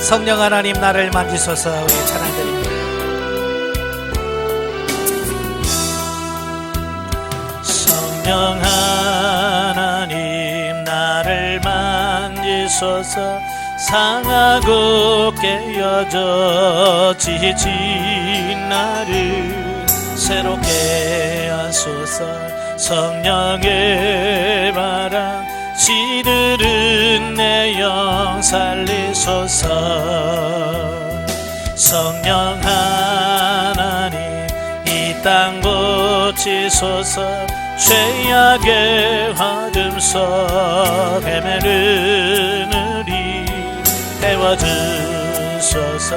성령 하나님 나를 만지소서. 우리 찬양드립니다. 성령 하나님 나를 만지소서. 상하고 깨어져 지친 나를 새롭게 하소서. 성령의 바람 시들은 내 영 살리소서. 성령 하나님 이 땅 고치소서. 죄악의 어둠 속 헤매는 우리 태워주소서.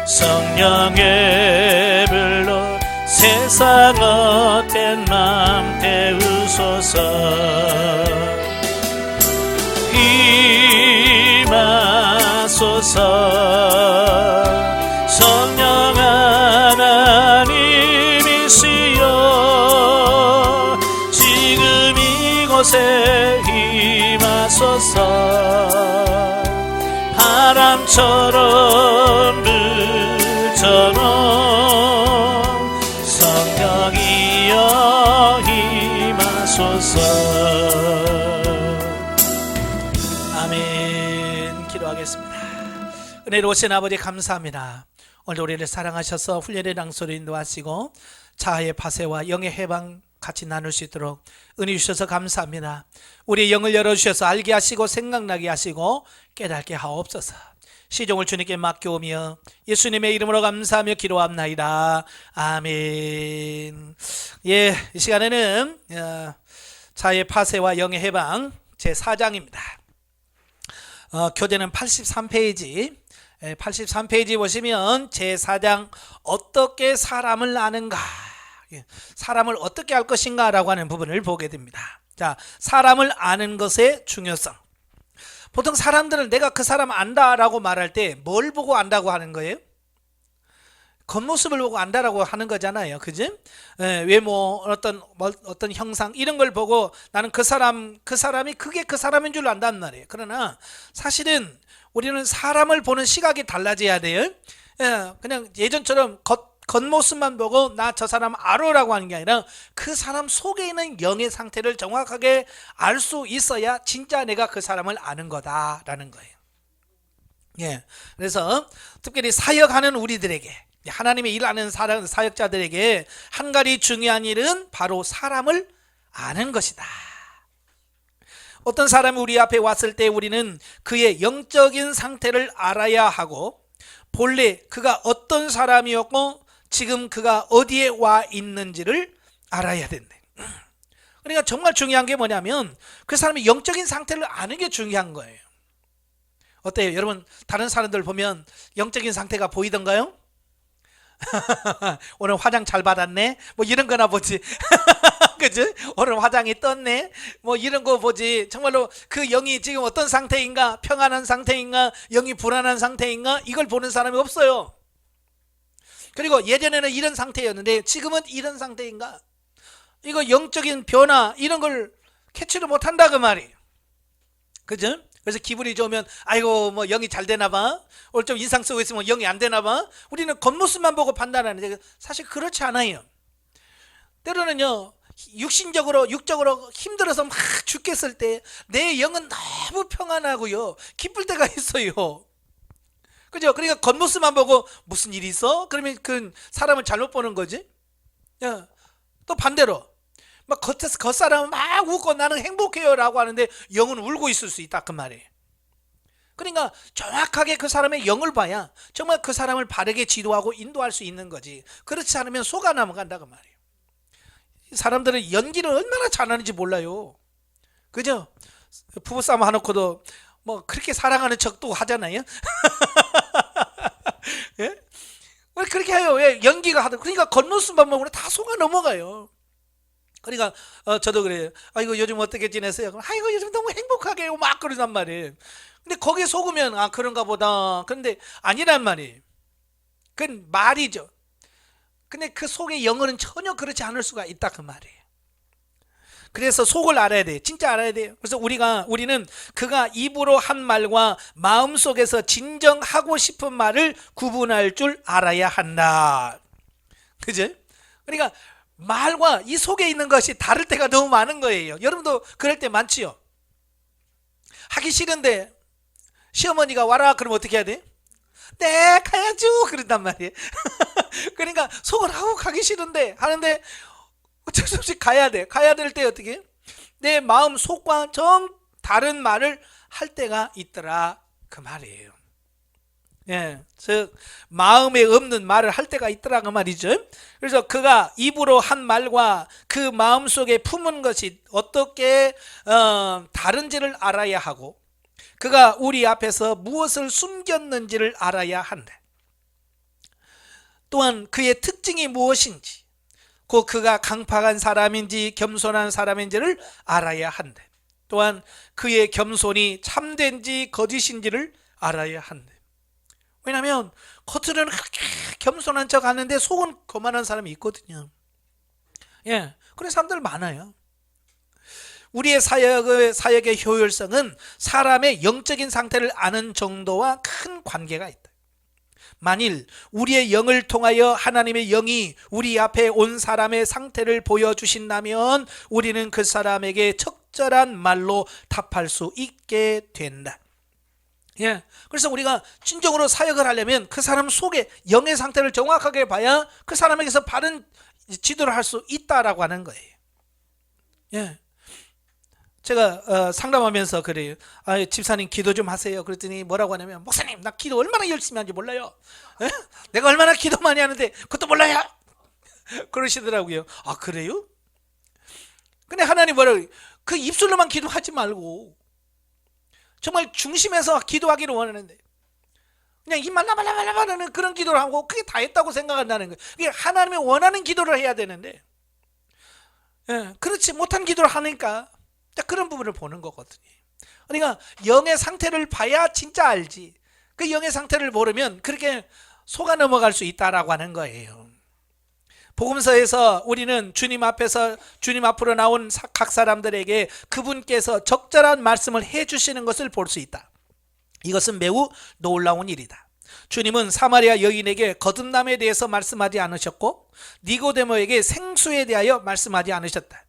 성령의 불로 세상 헛된 맘 태우소서. 임하소서. 성령 하나님이시여 지금 이곳에 임하소서. 바람처럼 불처럼 성령이여 임하소서. 아멘. 기도하겠습니다. 은혜로우신 아버지 감사합니다. 오늘 우리를 사랑하셔서 훈련의 장소로 인도하시고 자아의 파쇄와 영의 해방 같이 나눌 수 있도록 은혜 주셔서 감사합니다. 우리의 영을 열어주셔서 알게 하시고 생각나게 하시고 깨닫게 하옵소서. 시종을 주님께 맡겨오며 예수님의 이름으로 감사하며 기도합나이다. 아멘. 이 시간에는 자아의 파쇄와 영의 해방 제4장입니다. 교재는 83페이지 보시면 제4장 어떻게 사람을 아는가, 사람을 어떻게 알 것인가 라고 하는 부분을 보게 됩니다. 자, 사람을 아는 것의 중요성. 보통 사람들은 내가 그 사람 안다라고 말할 때 뭘 보고 안다고 하는 거예요? 겉모습을 보고 안다라고 하는 거잖아요. 그지? 외모, 어떤 형상 이런 걸 보고 나는 그 사람이 그게 그 사람인 줄 안단 말이에요. 그러나 사실은 우리는 사람을 보는 시각이 달라져야 돼요. 그냥 예전처럼 겉모습만 보고 나 저 사람 알아라고 하는 게 아니라 그 사람 속에 있는 영의 상태를 정확하게 알 수 있어야 진짜 내가 그 사람을 아는 거다라는 거예요. 그래서 특별히 사역하는 우리들에게, 하나님의 일하는 사역자들에게 한 가지 중요한 일은 바로 사람을 아는 것이다. 어떤 사람이 우리 앞에 왔을 때 우리는 그의 영적인 상태를 알아야 하고 본래 그가 어떤 사람이었고 지금 그가 어디에 와 있는지를 알아야 된대. 그러니까 정말 중요한 게 뭐냐면 그 사람의 영적인 상태를 아는 게 중요한 거예요. 어때요? 여러분 다른 사람들 보면 영적인 상태가 보이던가요? 오늘 화장 잘 받았네? 뭐 이런 거나 보지. 그치? 오늘 화장이 떴네? 뭐 이런 거 보지. 정말로 그 영이 지금 어떤 상태인가? 평안한 상태인가? 영이 불안한 상태인가? 이걸 보는 사람이 없어요. 그리고 예전에는 이런 상태였는데 지금은 이런 상태인가? 이거 영적인 변화 이런 걸 캐치를 못한다 그 말이에요. 그죠? 그래서 기분이 좋으면 아이고 뭐 영이 잘 되나 봐. 오늘 좀 인상 쓰고 있으면 영이 안 되나 봐. 우리는 겉모습만 보고 판단하는데 사실 그렇지 않아요. 때로는요 육적으로 힘들어서 막 죽겠을 때 내 영은 너무 평안하고요 기쁠 때가 있어요. 그죠? 그러니까 겉모습만 보고 무슨 일이 있어? 그러면 그 사람을 잘못 보는 거지. 또 반대로 막 겉사람은 막 웃고 나는 행복해요 라고 하는데 영은 울고 있을 수 있다 그 말이에요. 그러니까 정확하게 그 사람의 영을 봐야 정말 그 사람을 바르게 지도하고 인도할 수 있는 거지. 그렇지 않으면 속아 넘어간다 그 말이에요. 사람들은 연기를 얼마나 잘하는지 몰라요. 그죠? 부부싸움 해놓고도 뭐 그렇게 사랑하는 척도 하잖아요. 예? 왜 그렇게 해요? 왜 연기가 하든. 그러니까 겉모습만 보면 다 속아 넘어가요. 그러니까 저도 그래요. 아이고 요즘 어떻게 지내세요? 아이고 요즘 너무 행복하게 막 그러단 말이에요. 근데 거기에 속으면 아 그런가 보다. 그런데 아니란 말이에요. 그건 말이죠. 근데 그 속의 영어는 전혀 그렇지 않을 수가 있다 그 말이에요. 그래서 속을 알아야 돼. 진짜 알아야 돼요. 그래서 우리는 그가 입으로 한 말과 마음속에서 진정하고 싶은 말을 구분할 줄 알아야 한다. 그죠? 그러니까 말과 이 속에 있는 것이 다를 때가 너무 많은 거예요. 여러분도 그럴 때 많지요. 하기 싫은데 시어머니가 와라 그러면 어떻게 해야 돼? 네 가야죠 그런단 말이에요. 그러니까 속을 하고 가기 싫은데 하는데 어쩔 수 없이 가야 돼. 가야 될 때 어떻게? 내 마음 속과 정 다른 말을 할 때가 있더라 그 말이에요. 예, 즉 마음에 없는 말을 할 때가 있더라 그 말이죠. 그래서 그가 입으로 한 말과 그 마음 속에 품은 것이 어떻게 다른지를 알아야 하고, 그가 우리 앞에서 무엇을 숨겼는지를 알아야 한다. 또한 그의 특징이 무엇인지, 곧 그가 강팍한 사람인지 겸손한 사람인지를 알아야 한다. 또한 그의 겸손이 참된지 거짓인지를 알아야 한다. 왜냐하면 겉으로는 그렇게 겸손한 척 하는데 속은 거만한 사람이 있거든요. 예, 그런 사람들 많아요. 우리의 사역의 효율성은 사람의 영적인 상태를 아는 정도와 큰 관계가 있다. 만일 우리의 영을 통하여 하나님의 영이 우리 앞에 온 사람의 상태를 보여주신다면 우리는 그 사람에게 적절한 말로 답할 수 있게 된다. 예, 그래서 우리가 진정으로 사역을 하려면 그 사람 속에 영의 상태를 정확하게 봐야 그 사람에게서 바른 지도를 할 수 있다라고 하는 거예요. 예, 제가 상담하면서 그래요. 집사님 기도 좀 하세요. 그랬더니 뭐라고 하냐면, 목사님 나 기도 얼마나 열심히 하는지 몰라요. 예? 내가 얼마나 기도 많이 하는데 그것도 몰라요. 그러시더라고요. 아 그래요? 근데 하나님 뭐라고, 그 입술로만 기도하지 말고 정말 중심에서 기도하기를 원하는데 그냥 입만 나발나발나발하는 그런 기도를 하고 그게 다 했다고 생각한다는 거예요. 그게 하나님이 원하는 기도를 해야 되는데, 예, 그렇지 못한 기도를 하니까 그런 부분을 보는 거거든요. 그러니까 영의 상태를 봐야 진짜 알지, 그 영의 상태를 모르면 그렇게 속아 넘어갈 수 있다라고 하는 거예요. 복음서에서 우리는 주님 앞으로 나온 각 사람들에게 그분께서 적절한 말씀을 해주시는 것을 볼 수 있다. 이것은 매우 놀라운 일이다. 주님은 사마리아 여인에게 거듭남에 대해서 말씀하지 않으셨고 니고데모에게 생수에 대하여 말씀하지 않으셨다.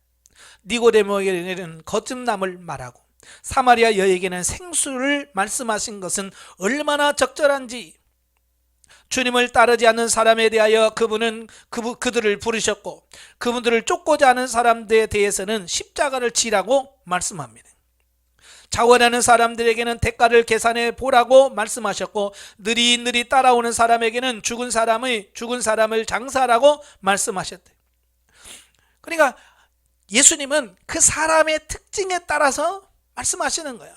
니고데모에게는 거듭남을 말하고 사마리아 여인에게는 생수를 말씀하신 것은 얼마나 적절한지, 주님을 따르지 않는 사람에 대하여 그분은 그들을 부르셨고 그분들을 쫓고자 하는 사람들에 대해서는 십자가를 지라고 말씀합니다. 자원하는 사람들에게는 대가를 계산해 보라고 말씀하셨고 느릿느릿 따라오는 사람에게는 죽은 사람을 장사하라고 말씀하셨대. 그러니까 예수님은 그 사람의 특징에 따라서 말씀하시는 거야.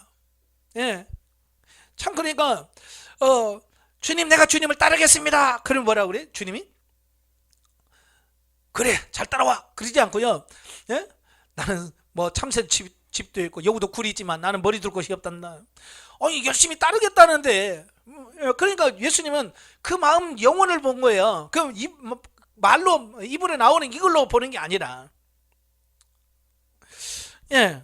예. 참 그러니까 주님 내가 주님을 따르겠습니다. 그러면 뭐라고 그래? 주님이 그래 잘 따라와 그러지 않고요. 예? 나는 뭐 참새 집도 있고 여기도 굴이 있지만 나는 머리 둘 곳이 없단다. 열심히 따르겠다는데. 그러니까 예수님은 그 마음 영혼을 본 거예요. 그럼 말로 입으로 나오는 이걸로 보는 게 아니라, 예,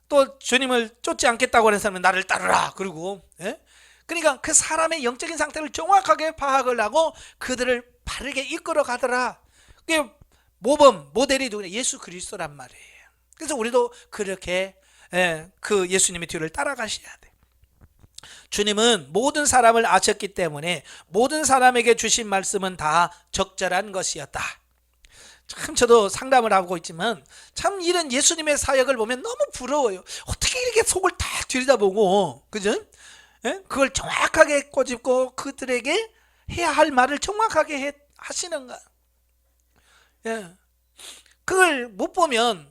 또 주님을 쫓지 않겠다고 하는 사람은 나를 따르라 그러고, 예? 그러니까 그 사람의 영적인 상태를 정확하게 파악을 하고 그들을 바르게 이끌어 가더라. 그게 모델이 누구냐? 예수 그리스도란 말이에요. 그래서 우리도 그렇게 그 예수님의 뒤를 따라가셔야 돼. 주님은 모든 사람을 아셨기 때문에 모든 사람에게 주신 말씀은 다 적절한 것이었다. 참 저도 상담을 하고 있지만 참 이런 예수님의 사역을 보면 너무 부러워요. 어떻게 이렇게 속을 다 들여다보고, 그죠? 예? 그걸 정확하게 꼬집고 그들에게 해야 할 말을 정확하게 하시는가? 예. 그걸 못 보면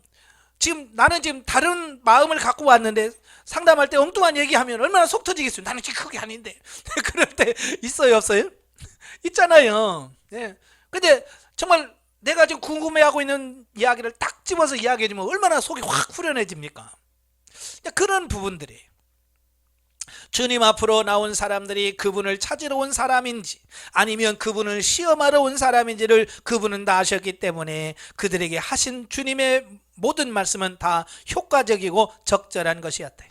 나는 지금 다른 마음을 갖고 왔는데 상담할 때 엉뚱한 얘기하면 얼마나 속 터지겠어요. 나는 지금 그게 아닌데. 그럴 때 있어요, 없어요? 있잖아요. 예. 근데 정말 내가 지금 궁금해하고 있는 이야기를 딱 집어서 이야기해주면 얼마나 속이 확 후련해집니까? 그런 부분들이에요. 주님 앞으로 나온 사람들이 그분을 찾으러 온 사람인지 아니면 그분을 시험하러 온 사람인지를 그분은 다 아셨기 때문에 그들에게 하신 주님의 모든 말씀은 다 효과적이고 적절한 것이었다.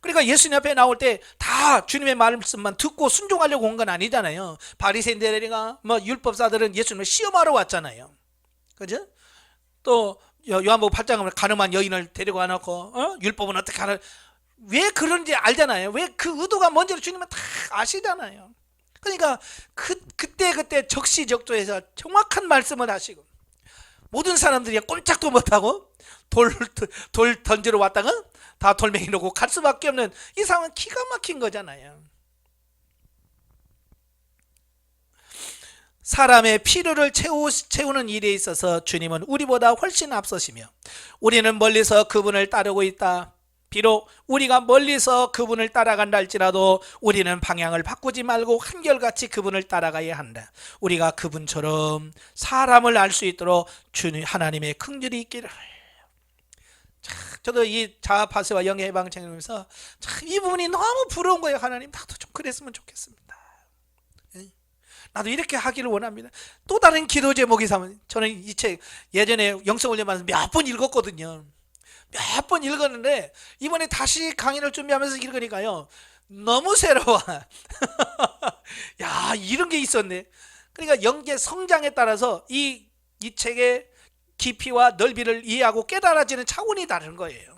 그러니까 예수님 앞에 나올 때 다 주님의 말씀만 듣고 순종하려고 온 건 아니잖아요. 바리새인들이나 뭐 율법사들은 예수님을 시험하러 왔잖아요. 그죠? 또 요한복음 8장에 보면 가늠한 여인을 데리고 와놓고 율법은 어떻게 하나, 왜 그런지 알잖아요. 왜 그 의도가 뭔지를 주님은 다 아시잖아요. 그러니까 그때 적시적소해서 정확한 말씀을 하시고 모든 사람들이 꼼짝도 못하고 돌 던지러 왔다가 다 돌멩이 놓고 갈 수밖에 없는 이 상황은 기가 막힌 거잖아요. 사람의 필요를 채우는 일에 있어서 주님은 우리보다 훨씬 앞서시며 우리는 멀리서 그분을 따르고 있다. 비록 우리가 멀리서 그분을 따라간다 할지라도 우리는 방향을 바꾸지 말고 한결같이 그분을 따라가야 한다. 우리가 그분처럼 사람을 알 수 있도록 주님 하나님의 긍휼이 있기를. 저도 이 자아파세와 영의 해방책임에서 참 이 부분이 너무 부러운 거예요. 하나님, 나도 좀 그랬으면 좋겠습니다. 나도 이렇게 하기를 원합니다. 또 다른 기도 제목이 삼은, 저는 이 책 예전에 영성훈련받아서 몇 번 읽었거든요. 몇 번 읽었는데 이번에 다시 강의를 준비하면서 읽으니까요 너무 새로워. 야, 이런 게 있었네. 그러니까 영계 성장에 따라서 이 책의 깊이와 넓이를 이해하고 깨달아지는 차원이 다른 거예요.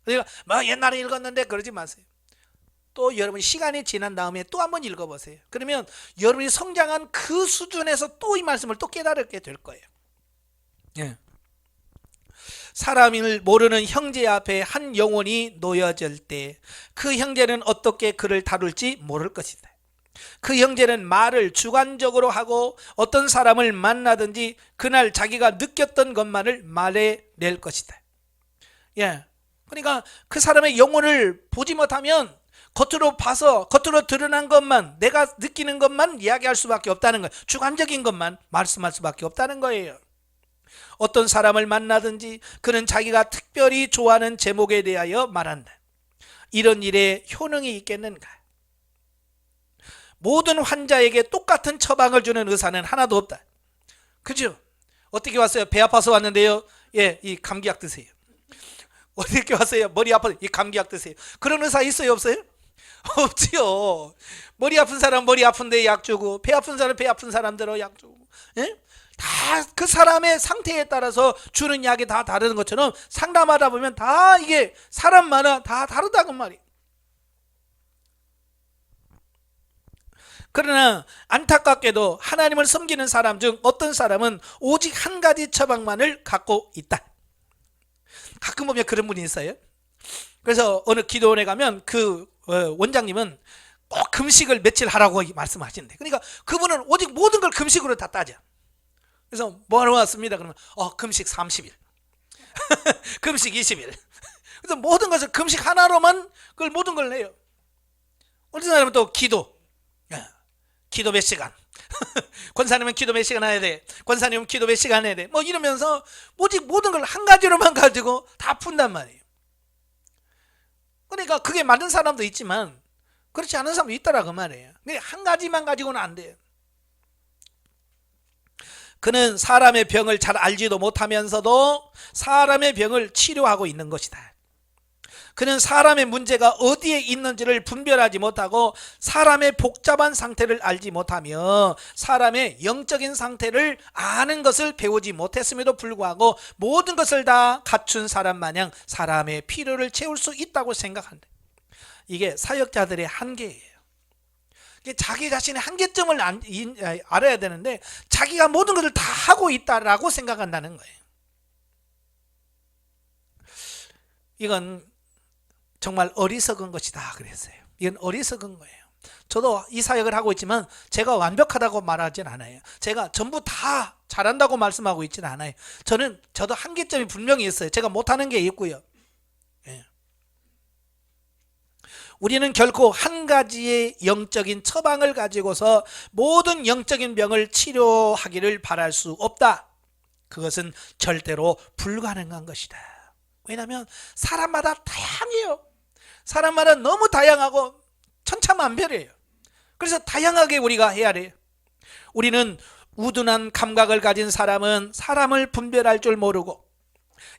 그러니까 뭐 옛날에 읽었는데 그러지 마세요. 또 여러분 시간이 지난 다음에 또 한번 읽어보세요. 그러면 여러분이 성장한 그 수준에서 또 이 말씀을 또 깨달게 될 거예요. 예. 사람을 모르는 형제 앞에 한 영혼이 놓여질 때 그 형제는 어떻게 그를 다룰지 모를 것이다. 그 형제는 말을 주관적으로 하고 어떤 사람을 만나든지 그날 자기가 느꼈던 것만을 말해낼 것이다. 예. 그러니까 그 사람의 영혼을 보지 못하면 겉으로 봐서 겉으로 드러난 것만, 내가 느끼는 것만 이야기할 수밖에 없다는 거예요. 주관적인 것만 말씀할 수밖에 없다는 거예요. 어떤 사람을 만나든지 그는 자기가 특별히 좋아하는 제목에 대하여 말한다. 이런 일에 효능이 있겠는가? 모든 환자에게 똑같은 처방을 주는 의사는 하나도 없다. 그죠? 어떻게 왔어요? 배 아파서 왔는데요. 예, 이 감기약 드세요. 어떻게 왔어요? 머리 아파서 이 감기약 드세요. 그런 의사 있어요? 없어요? 없지요. 머리 아픈 사람 머리 아픈데 약 주고, 배 아픈 사람 배 아픈 사람대로 약 주고. 예? 다 그 사람의 상태에 따라서 주는 약이 다 다르는 것처럼 상담하다 보면 다 이게 사람마다 다 다르다고 말이에요. 그러나 안타깝게도 하나님을 섬기는 사람 중 어떤 사람은 오직 한 가지 처방만을 갖고 있다. 가끔 보면 그런 분이 있어요. 그래서 어느 기도원에 가면 그 원장님은 꼭 금식을 며칠 하라고 말씀하시는데, 그러니까 그분은 오직 모든 걸 금식으로 다 따져. 그래서 뭐 하러 왔습니다? 그러면 금식 30일 금식 20일. 그래서 모든 것을 금식 하나로만 그걸 모든 걸 내요. 어떤 사람은 또 기도 몇 시간 권사님은 기도 몇 시간 해야 돼, 권사님은 기도 몇 시간 해야 돼, 뭐 이러면서 오직 모든 걸 한 가지로만 가지고 다 푼단 말이에요. 그러니까 그게 맞는 사람도 있지만 그렇지 않은 사람도 있다라고 말이에요. 한 가지만 가지고는 안 돼요. 그는 사람의 병을 잘 알지도 못하면서도 사람의 병을 치료하고 있는 것이다. 그는 사람의 문제가 어디에 있는지를 분별하지 못하고 사람의 복잡한 상태를 알지 못하며 사람의 영적인 상태를 아는 것을 배우지 못했음에도 불구하고 모든 것을 다 갖춘 사람 마냥 사람의 필요를 채울 수 있다고 생각한다. 이게 사역자들의 한계예요. 자기 자신의 한계점을 알아야 되는데 자기가 모든 것을 다 하고 있다라고 생각한다는 거예요. 이건 정말 어리석은 것이다 그랬어요. 이건 어리석은 거예요. 저도 이 사역을 하고 있지만 제가 완벽하다고 말하진 않아요. 제가 전부 다 잘한다고 말씀하고 있지는 않아요. 저도 한계점이 분명히 있어요. 제가 못하는 게 있고요. 예. 우리는 결코 한 가지의 영적인 처방을 가지고서 모든 영적인 병을 치료하기를 바랄 수 없다. 그것은 절대로 불가능한 것이다. 왜냐하면 사람마다 다양해요. 사람마다 너무 다양하고 천차만별이에요. 그래서 다양하게 우리가 해야 돼요. 우리는 우둔한 감각을 가진 사람은 사람을 분별할 줄 모르고,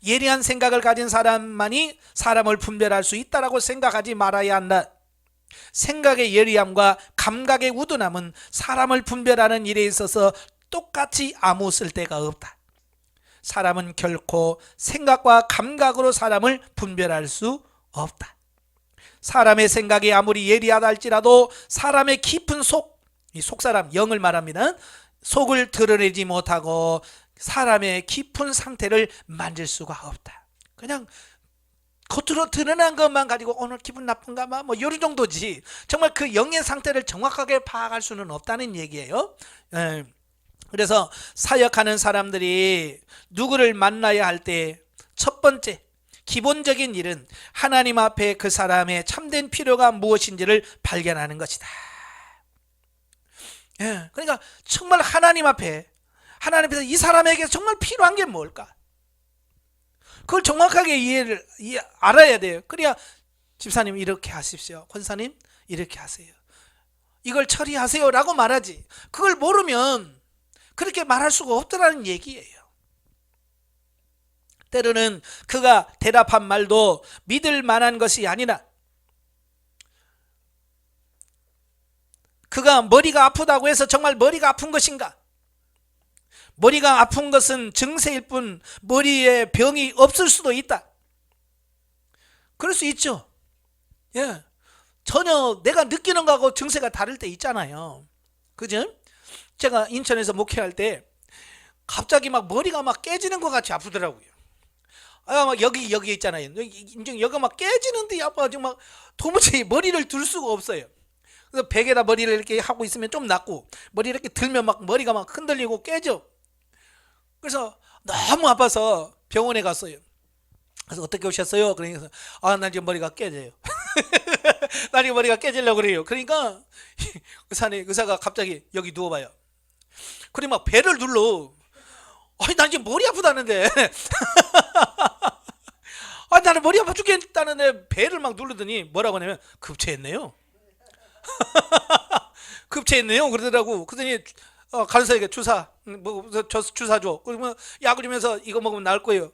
예리한 생각을 가진 사람만이 사람을 분별할 수 있다라고 생각하지 말아야 한다. 생각의 예리함과 감각의 우둔함은 사람을 분별하는 일에 있어서 똑같이 아무 쓸데가 없다. 사람은 결코 생각과 감각으로 사람을 분별할 수 없다. 사람의 생각이 아무리 예리하다 할지라도 사람의 깊은 속, 이 속사람, 영을 말합니다. 속을 드러내지 못하고 사람의 깊은 상태를 만질 수가 없다. 그냥 겉으로 드러난 것만 가지고 오늘 기분 나쁜가 뭐 이런 정도지, 정말 그 영의 상태를 정확하게 파악할 수는 없다는 얘기예요. 그래서 사역하는 사람들이 누구를 만나야 할 때 첫 번째 기본적인 일은 하나님 앞에 그 사람의 참된 필요가 무엇인지를 발견하는 것이다. 그러니까 정말 하나님 앞에서 이 사람에게 정말 필요한 게 뭘까? 그걸 정확하게 알아야 돼요. 그래야 집사님 이렇게 하십시오, 권사님 이렇게 하세요, 이걸 처리하세요 라고 말하지, 그걸 모르면 그렇게 말할 수가 없더라는 얘기예요. 때로는 그가 대답한 말도 믿을 만한 것이 아니라, 그가 머리가 아프다고 해서 정말 머리가 아픈 것인가? 머리가 아픈 것은 증세일 뿐 머리에 병이 없을 수도 있다. 그럴 수 있죠. 전혀 내가 느끼는 거하고 증세가 다를 때 있잖아요. 그죠? 제가 인천에서 목회할 때 갑자기 막 머리가 막 깨지는 것 같이 아프더라고요. 막 여기 있잖아요. 여기가 막 깨지는데 아파가지고 막 도무지 머리를 들 수가 없어요. 그래서 벽에다 머리를 이렇게 하고 있으면 좀 낫고, 머리 이렇게 들면 막 머리가 막 흔들리고 깨져. 그래서 너무 아파서 병원에 갔어요. 그래서 어떻게 오셨어요? 그러니까 나 지금 머리가 깨져요. 나 지금 머리가 깨지려고 그래요. 그러니까 의사가 갑자기 여기 누워봐요. 그래 막 배를 눌러. 난 지금 머리 아프다는데. 나는 머리 아파 죽겠다는데 배를 막 누르더니 뭐라고 하냐면 급체했네요. 급체했네요 그러더라고. 그러더니 간호사에게 주사 줘. 그러면 약을 주면서 이거 먹으면 나을 거예요.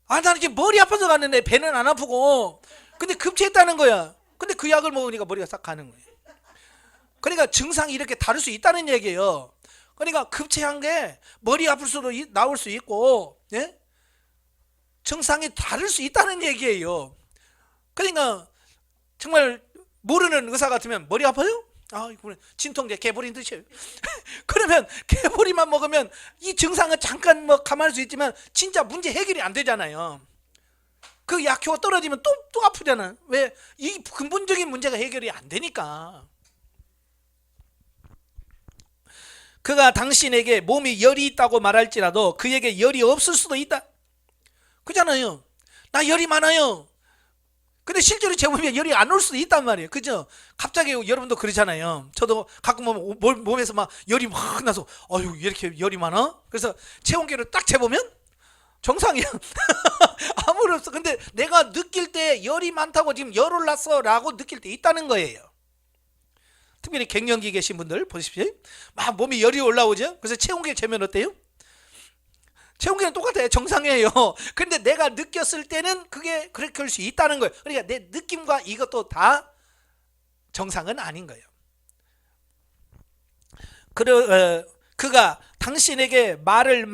나는 지금 머리 아파서 갔는데 배는 안 아프고, 근데 급체했다는 거야. 근데 그 약을 먹으니까 머리가 싹 가는 거예요. 그러니까 증상이 이렇게 다를 수 있다는 얘기예요. 그러니까 급체한 게 머리 아플 수도 나올 수 있고, 증상이 다를 수 있다는 얘기예요. 그러니까 정말 모르는 의사 같으면 머리 아파요? 진통제 개보리 드셔요. 그러면 개보리만 먹으면 이 증상은 잠깐 뭐 감할 수 있지만 진짜 문제 해결이 안 되잖아요. 그 약효가 떨어지면 또 아프잖아. 왜? 이 근본적인 문제가 해결이 안 되니까. 그가 당신에게 몸이 열이 있다고 말할지라도 그에게 열이 없을 수도 있다. 그잖아요. 나 열이 많아요. 근데 실제로 제 몸에 열이 안 올 수도 있단 말이에요. 그죠? 갑자기 여러분도 그러잖아요. 저도 가끔 몸에서 막 열이 막 나서 이렇게 열이 많아? 그래서 체온계를 딱 재보면 정상이야. 아무리 없어. 근데 내가 느낄 때 열이 많다고, 지금 열 올랐어 라고 느낄 때 있다는 거예요. 특별히 갱년기 계신 분들 보십시오. 막 몸이 열이 올라오죠. 그래서 체온계 재면 어때요? 체온계는 똑같아요. 정상이에요. 근데 내가 느꼈을 때는 그게 그렇게 할 수 있다는 거예요. 그러니까 내 느낌과 이것도 다 정상은 아닌 거예요. 그가 당신에게 많은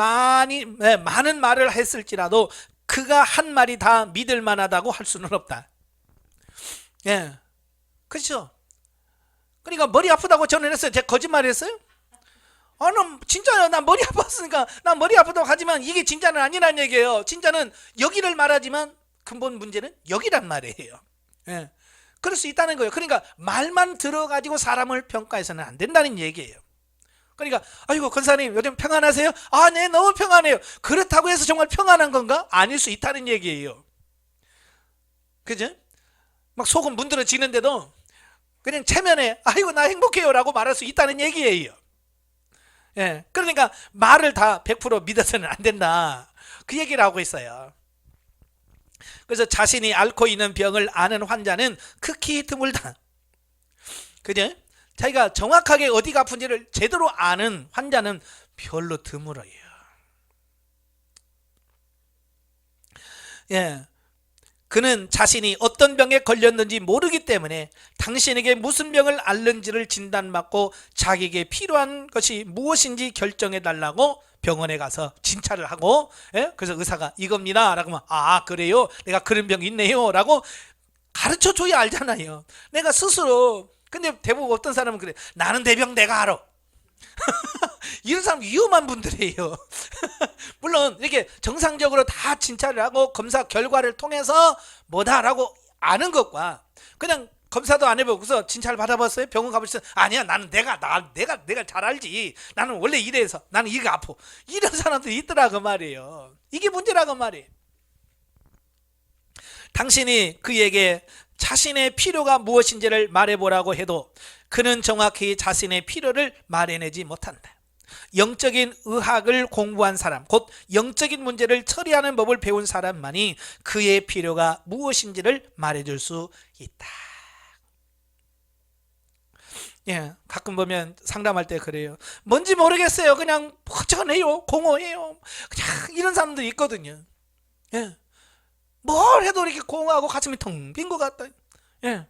말을 했을지라도 그가 한 말이 다 믿을 만하다고 할 수는 없다. 그렇죠? 그러니까 머리 아프다고 전화했어요. 제가 거짓말했어요? 진짜요. 난 머리 아팠으니까 난 머리 아프다고 하지만 이게 진짜는 아니란 얘기예요. 진짜는 여기를 말하지만 근본 문제는 여기란 말이에요. 그럴 수 있다는 거예요. 그러니까 말만 들어가지고 사람을 평가해서는 안 된다는 얘기예요. 그러니까 아이고 권사님 요즘 평안하세요? 네, 너무 평안해요. 그렇다고 해서 정말 평안한 건가? 아닐 수 있다는 얘기예요. 그죠? 막 속은 문드러지는데도 그냥 체면에 아이고 나 행복해요 라고 말할 수 있다는 얘기예요. 그러니까 말을 다 100% 믿어서는 안 된다, 그 얘기를 하고 있어요. 그래서 자신이 앓고 있는 병을 아는 환자는 극히 드물다. 그죠? 자기가 정확하게 어디가 아픈지를 제대로 아는 환자는 별로 드물어요. 예. 그는 자신이 어떤 병에 걸렸는지 모르기 때문에 당신에게 무슨 병을 앓는지를 진단받고 자기에게 필요한 것이 무엇인지 결정해 달라고 병원에 가서 진찰을 하고, 예? 그래서 의사가 이겁니다 라고 하면 아 그래요? 내가 그런 병이 있네요 라고 가르쳐 줘야 알잖아요. 내가 스스로. 근데 대부분 어떤 사람은 그래. 나는 대병 내가 알아. 이런 사람 위험한 분들이에요. 물론 이렇게 정상적으로 다 진찰을 하고 검사 결과를 통해서 뭐다라고 아는 것과 그냥 검사도 안 해보고서 진찰 받아봤어요? 병원 가보셨어요? 아니야, 나는 내가 잘 알지. 나는 원래 이래서 나는 이가 아파. 이런 사람들이 있더라고 말이에요. 이게 문제라고 말이에요. 당신이 그에게 자신의 필요가 무엇인지를 말해보라고 해도 그는 정확히 자신의 필요를 말해내지 못한다. 영적인 의학을 공부한 사람, 곧 영적인 문제를 처리하는 법을 배운 사람만이 그의 필요가 무엇인지를 말해줄 수 있다. 예, 가끔 보면 상담할 때 그래요. 뭔지 모르겠어요. 그냥 허전해요, 공허해요. 그냥 이런 사람들이 있거든요. 예, 뭘 해도 이렇게 공허하고 가슴이 텅 빈 것 같다. 예.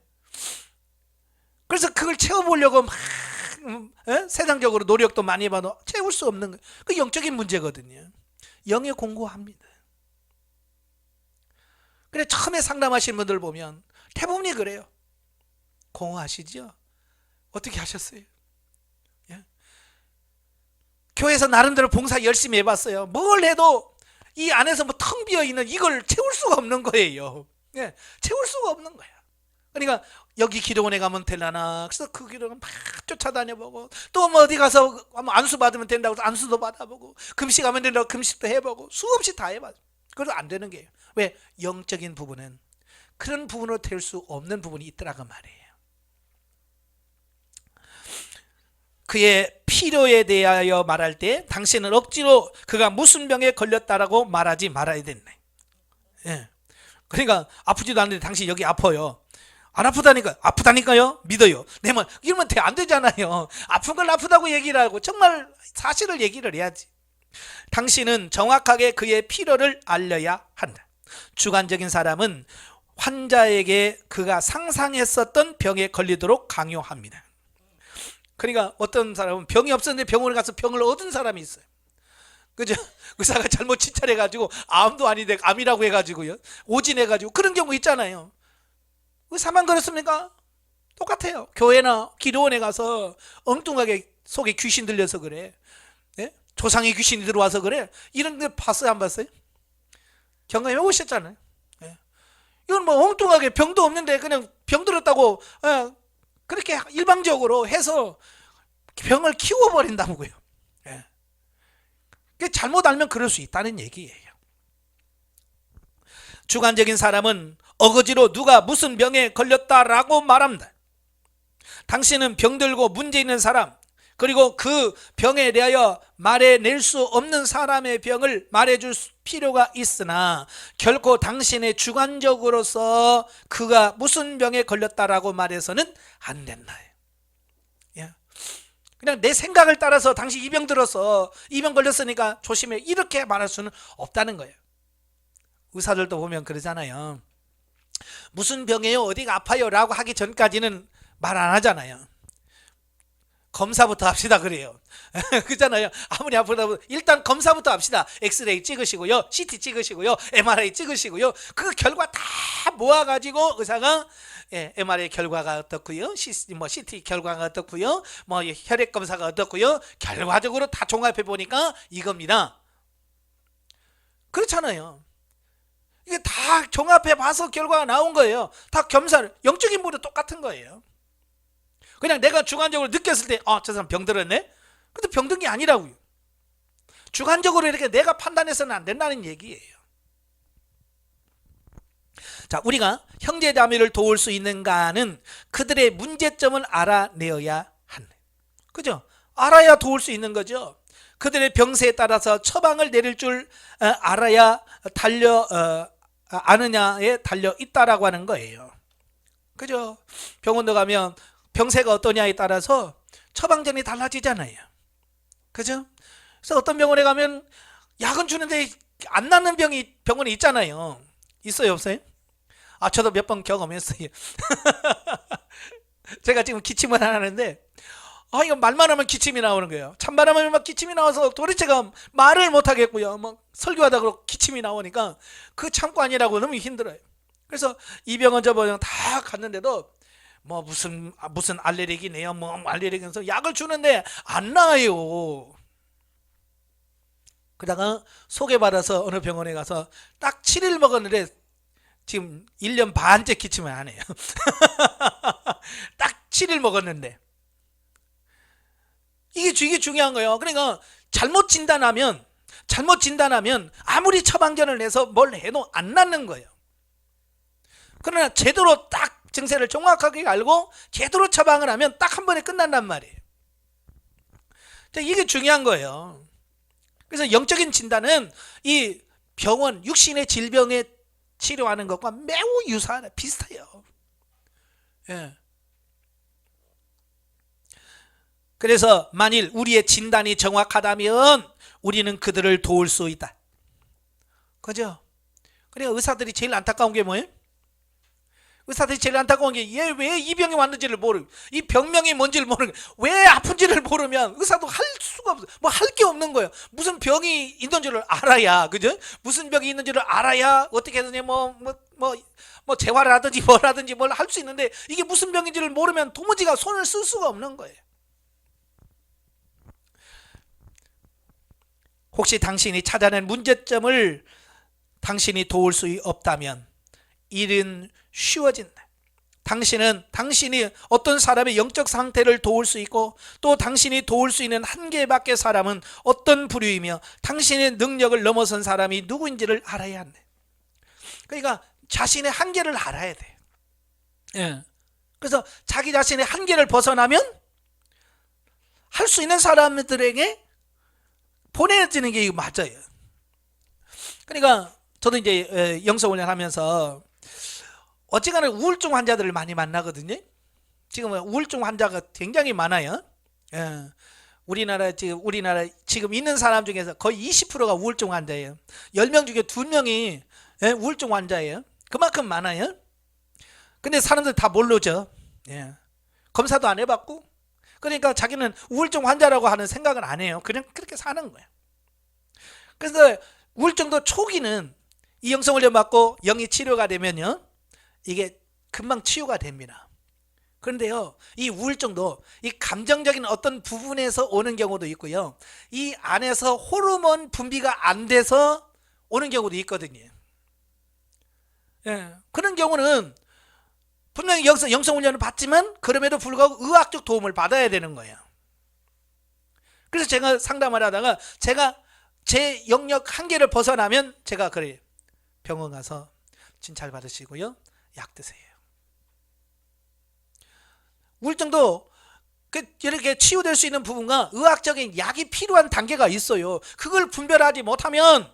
그래서 그걸 채워보려고 막 세상적으로 노력도 많이 해봐도 채울 수 없는 거예요. 그 영적인 문제거든요. 영에 공고합니다. 그래 처음에 상담하시는 분들 보면 대부분이 그래요. 공허하시죠? 어떻게 하셨어요? 예? 교회에서 나름대로 봉사 열심히 해봤어요. 뭘 해도 이 안에서 뭐 텅 비어있는 이걸 채울 수가 없는 거예요. 예, 채울 수가 없는 거야. 그러니까 여기 기도원에 가면 되려나, 그래서 그 기도원 막 쫓아다녀보고, 또 뭐 어디 가서 안수 받으면 된다고 해서 안수도 받아보고, 금식 하면 된다고 금식도 해보고, 수없이 다 해봐. 그래도 안 되는 게요. 왜? 영적인 부분은 그런 부분으로 될 수 없는 부분이 있더라고 말이에요. 그의 필요에 대하여 말할 때 당신은 억지로 그가 무슨 병에 걸렸다라고 말하지 말아야 된다. 예. 그러니까 아프지도 않는데 당신 여기 아파요. 안 아프다니까요? 믿어요. 내 말 이러면 안 되잖아요. 아픈 걸 아프다고 얘기를 하고 정말 사실을 얘기를 해야지. 당신은 정확하게 그의 필요를 알려야 한다. 주관적인 사람은 환자에게 그가 상상했었던 병에 걸리도록 강요합니다. 그러니까 어떤 사람은 병이 없었는데 병원에 가서 병을 얻은 사람이 있어요. 그죠? 의사가 잘못 진찰해가지고 암도 아닌데 암이라고 해가지고요, 오진해가지고 그런 경우 있잖아요. 의사만 그렇습니까? 똑같아요. 교회나 기도원에 가서 엉뚱하게 속에 귀신 들려서 그래. 예? 조상의 귀신이 들어와서 그래. 이런 데 봤어요, 안 봤어요? 경험해 보셨잖아요. 예. 이건 뭐 엉뚱하게 병도 없는데 그냥 병 들었다고 그렇게 일방적으로 해서 병을 키워버린다고요. 예. 잘못 알면 그럴 수 있다는 얘기예요. 주관적인 사람은 어거지로 누가 무슨 병에 걸렸다라고 말합니다. 당신은 병들고 문제 있는 사람, 그리고 그 병에 대하여 말해낼 수 없는 사람의 병을 말해줄 필요가 있으나 결코 당신의 주관적으로서 그가 무슨 병에 걸렸다라고 말해서는 안 된다. 예. 그냥 내 생각을 따라서 당신 이 병 들어서 이 병 걸렸으니까 조심해 이렇게 말할 수는 없다는 거예요. 의사들도 보면 그러잖아요. 무슨 병이에요? 어디가 아파요? 라고 하기 전까지는 말 안 하잖아요. 검사부터 합시다 그래요. 그잖아요. 아무리 아프다고 일단 검사부터 합시다. 엑스레이 찍으시고요, CT 찍으시고요, MRI 찍으시고요. 그 결과 다 모아가지고 의사가 MRI 결과가 어떻고요, CT 결과가 어떻고요, 뭐 혈액 검사가 어떻고요, 결과적으로 다 종합해 보니까 이겁니다. 그렇잖아요. 이게 다 종합해 봐서 결과가 나온 거예요. 다 겸사를, 영적인 부분도 똑같은 거예요. 그냥 내가 주관적으로 느꼈을 때 저 사람 병들었네? 근데 병든 게 아니라고요. 주관적으로 이렇게 내가 판단해서는 안 된다는 얘기예요. 자, 우리가 형제자매를 도울 수 있는가는 그들의 문제점을 알아내어야 한다. 그죠? 알아야 도울 수 있는 거죠. 그들의 병세에 따라서 처방을 내릴 줄 알아야 아느냐에 달려 있다라고 하는 거예요. 그죠? 병원도 가면 병세가 어떠냐에 따라서 처방전이 달라지잖아요. 그죠? 그래서 어떤 병원에 가면 약은 주는데 안 낫는 병원이 있잖아요. 있어요, 없어요? 저도 몇 번 경험했어요. 제가 지금 기침을 하는데, 이거 말만 하면 기침이 나오는 거예요. 찬바람 하면 막 기침이 나와서 도대체가 말을 못 하겠고요. 막 설교하다 그러고 기침이 나오니까 그 참고 아니라고 너무 힘들어요. 그래서 이 병원 저 병원 다 갔는데도 뭐 무슨 알레르기네요. 뭐 알레르기에서 약을 주는데 안 나아요. 그러다가 소개받아서 어느 병원에 가서 딱 7일 먹었는데 지금 1년 반째 기침을 안 해요. 딱 7일 먹었는데. 이게 중요한 거예요. 그러니까 잘못 진단하면 아무리 처방전을 내서 뭘 해도 안 낫는 거예요. 그러나 제대로 딱 증세를 정확하게 알고 제대로 처방을 하면 딱 한 번에 끝난단 말이에요. 이게 중요한 거예요. 그래서 영적인 진단은 이 병원, 육신의 질병에 치료하는 것과 매우 유사하다, 비슷해요. 예. 그래서 만일 우리의 진단이 정확하다면 우리는 그들을 도울 수 있다. 그죠? 그러니까 의사들이 제일 안타까운 게 뭐예요? 의사들이 제일 안타까운 게 얘 왜 이 병이 왔는지를 모르고 이 병명이 뭔지를 모르고 왜 아픈지를 모르면 의사도 할 수가 없어. 뭐 할 게 없는 거예요. 무슨 병이 있는지를 알아야, 그죠? 무슨 병이 있는지를 알아야 어떻게 해서니 뭐 재활을 하든지 뭐라든지 뭘 할 수 있는데 이게 무슨 병인지를 모르면 도무지가 손을 쓸 수가 없는 거예요. 혹시 당신이 찾아낸 문제점을 당신이 도울 수 없다면 일은 쉬워진다. 당신이 어떤 사람의 영적 상태를 도울 수 있고 또 당신이 도울 수 있는 한계 밖의 사람은 어떤 부류이며 당신의 능력을 넘어선 사람이 누구인지를 알아야 한다. 그러니까 자신의 한계를 알아야 돼. 예. 그래서 자기 자신의 한계를 벗어나면 할 수 있는 사람들에게 보내지는 게 맞아요. 그러니까 저도 이제 영성훈련 하면서 어쨌거나 우울증 환자들을 많이 만나거든요. 지금 우울증 환자가 굉장히 많아요. 예. 우리나라 지금 있는 사람 중에서 거의 20%가 우울증 환자예요. 10명 중에 2명이 우울증 환자예요. 그만큼 많아요. 근데 사람들 다 모르죠. 예. 검사도 안 해봤고, 그러니까 자기는 우울증 환자라고 하는 생각을 안 해요. 그냥 그렇게 사는 거예요. 그래서 우울증도 초기는 이 영성훈련 받고 영이 치료가 되면요, 이게 금방 치유가 됩니다. 그런데요, 이 우울증도 이 감정적인 어떤 부분에서 오는 경우도 있고요, 이 안에서 호르몬 분비가 안 돼서 오는 경우도 있거든요. 예, 그런 경우는 분명히 영성훈련을 받지만 그럼에도 불구하고 의학적 도움을 받아야 되는 거예요. 그래서 제가 상담을 하다가 제가 제 영역 한계를 벗어나면 제가 그래 병원 가서 진찰 받으시고요, 약 드세요. 우울증도 이렇게 치유될 수 있는 부분과 의학적인 약이 필요한 단계가 있어요. 그걸 분별하지 못하면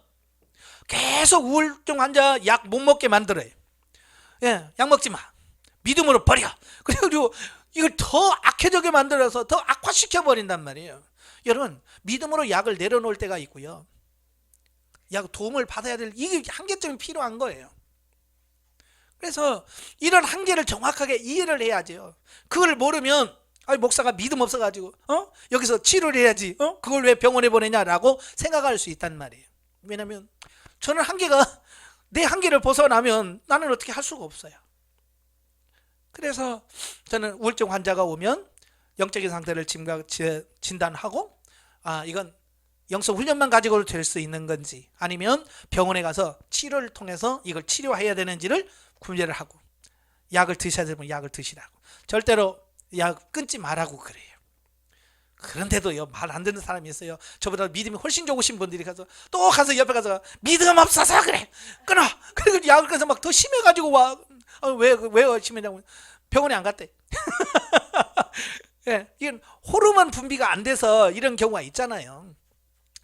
계속 우울증 환자 약 못 먹게 만들어요. 예, 약 먹지 마. 믿음으로 버려. 그리고 이걸 더 악해지게 만들어서 더 악화시켜 버린단 말이에요. 여러분, 믿음으로 약을 내려놓을 때가 있고요, 약 도움을 받아야 될 이게 한계점이 필요한 거예요. 그래서 이런 한계를 정확하게 이해를 해야죠. 그걸 모르면 목사가 믿음 없어가지고 여기서 치료를 해야지 그걸 왜 병원에 보내냐라고 생각할 수 있단 말이에요. 왜냐하면 저는 내 한계를 벗어나면 나는 어떻게 할 수가 없어요. 그래서 저는 우울증 환자가 오면 영적인 상태를 진단하고 이건 영성 훈련만 가지고도 될 수 있는 건지 아니면 병원에 가서 치료를 통해서 이걸 치료해야 되는지를 구별을 하고, 약을 드셔야 되면 약을 드시라고, 절대로 약 끊지 말라고 그래요. 그런데도요, 말 안 듣는 사람이 있어요. 저보다 믿음이 훨씬 좋으신 분들이 가서 옆에 가서 믿음 없어서 그래 끊어. 그리고 약을 끊어서 막 더 심해가지고 와. 왜 심해냐고. 병원에 안 갔대. 예, 이건 호르몬 분비가 안 돼서 이런 경우가 있잖아요.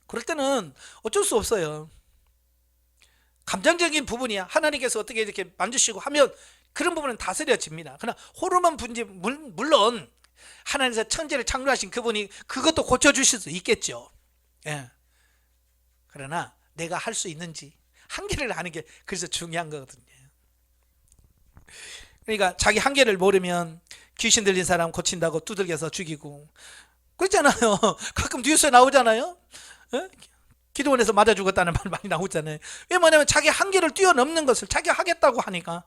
그럴 때는 어쩔 수 없어요. 감정적인 부분이야. 하나님께서 어떻게 이렇게 만지시고 하면 그런 부분은 다스려집니다. 그러나 호르몬 분지, 물론 하나님께서 천지를 창조하신 그분이 그것도 고쳐주실 수 있겠죠. 예. 그러나 내가 할 수 있는지 한계를 아는 게 그래서 중요한 거거든요. 그러니까 자기 한계를 모르면 귀신 들린 사람 고친다고 두들겨서 죽이고 그렇잖아요. 가끔 뉴스에 나오잖아요. 예? 기도원에서 맞아 죽었다는 말 많이 나오잖아요. 왜 뭐냐면 자기 한계를 뛰어넘는 것을 자기가 하겠다고 하니까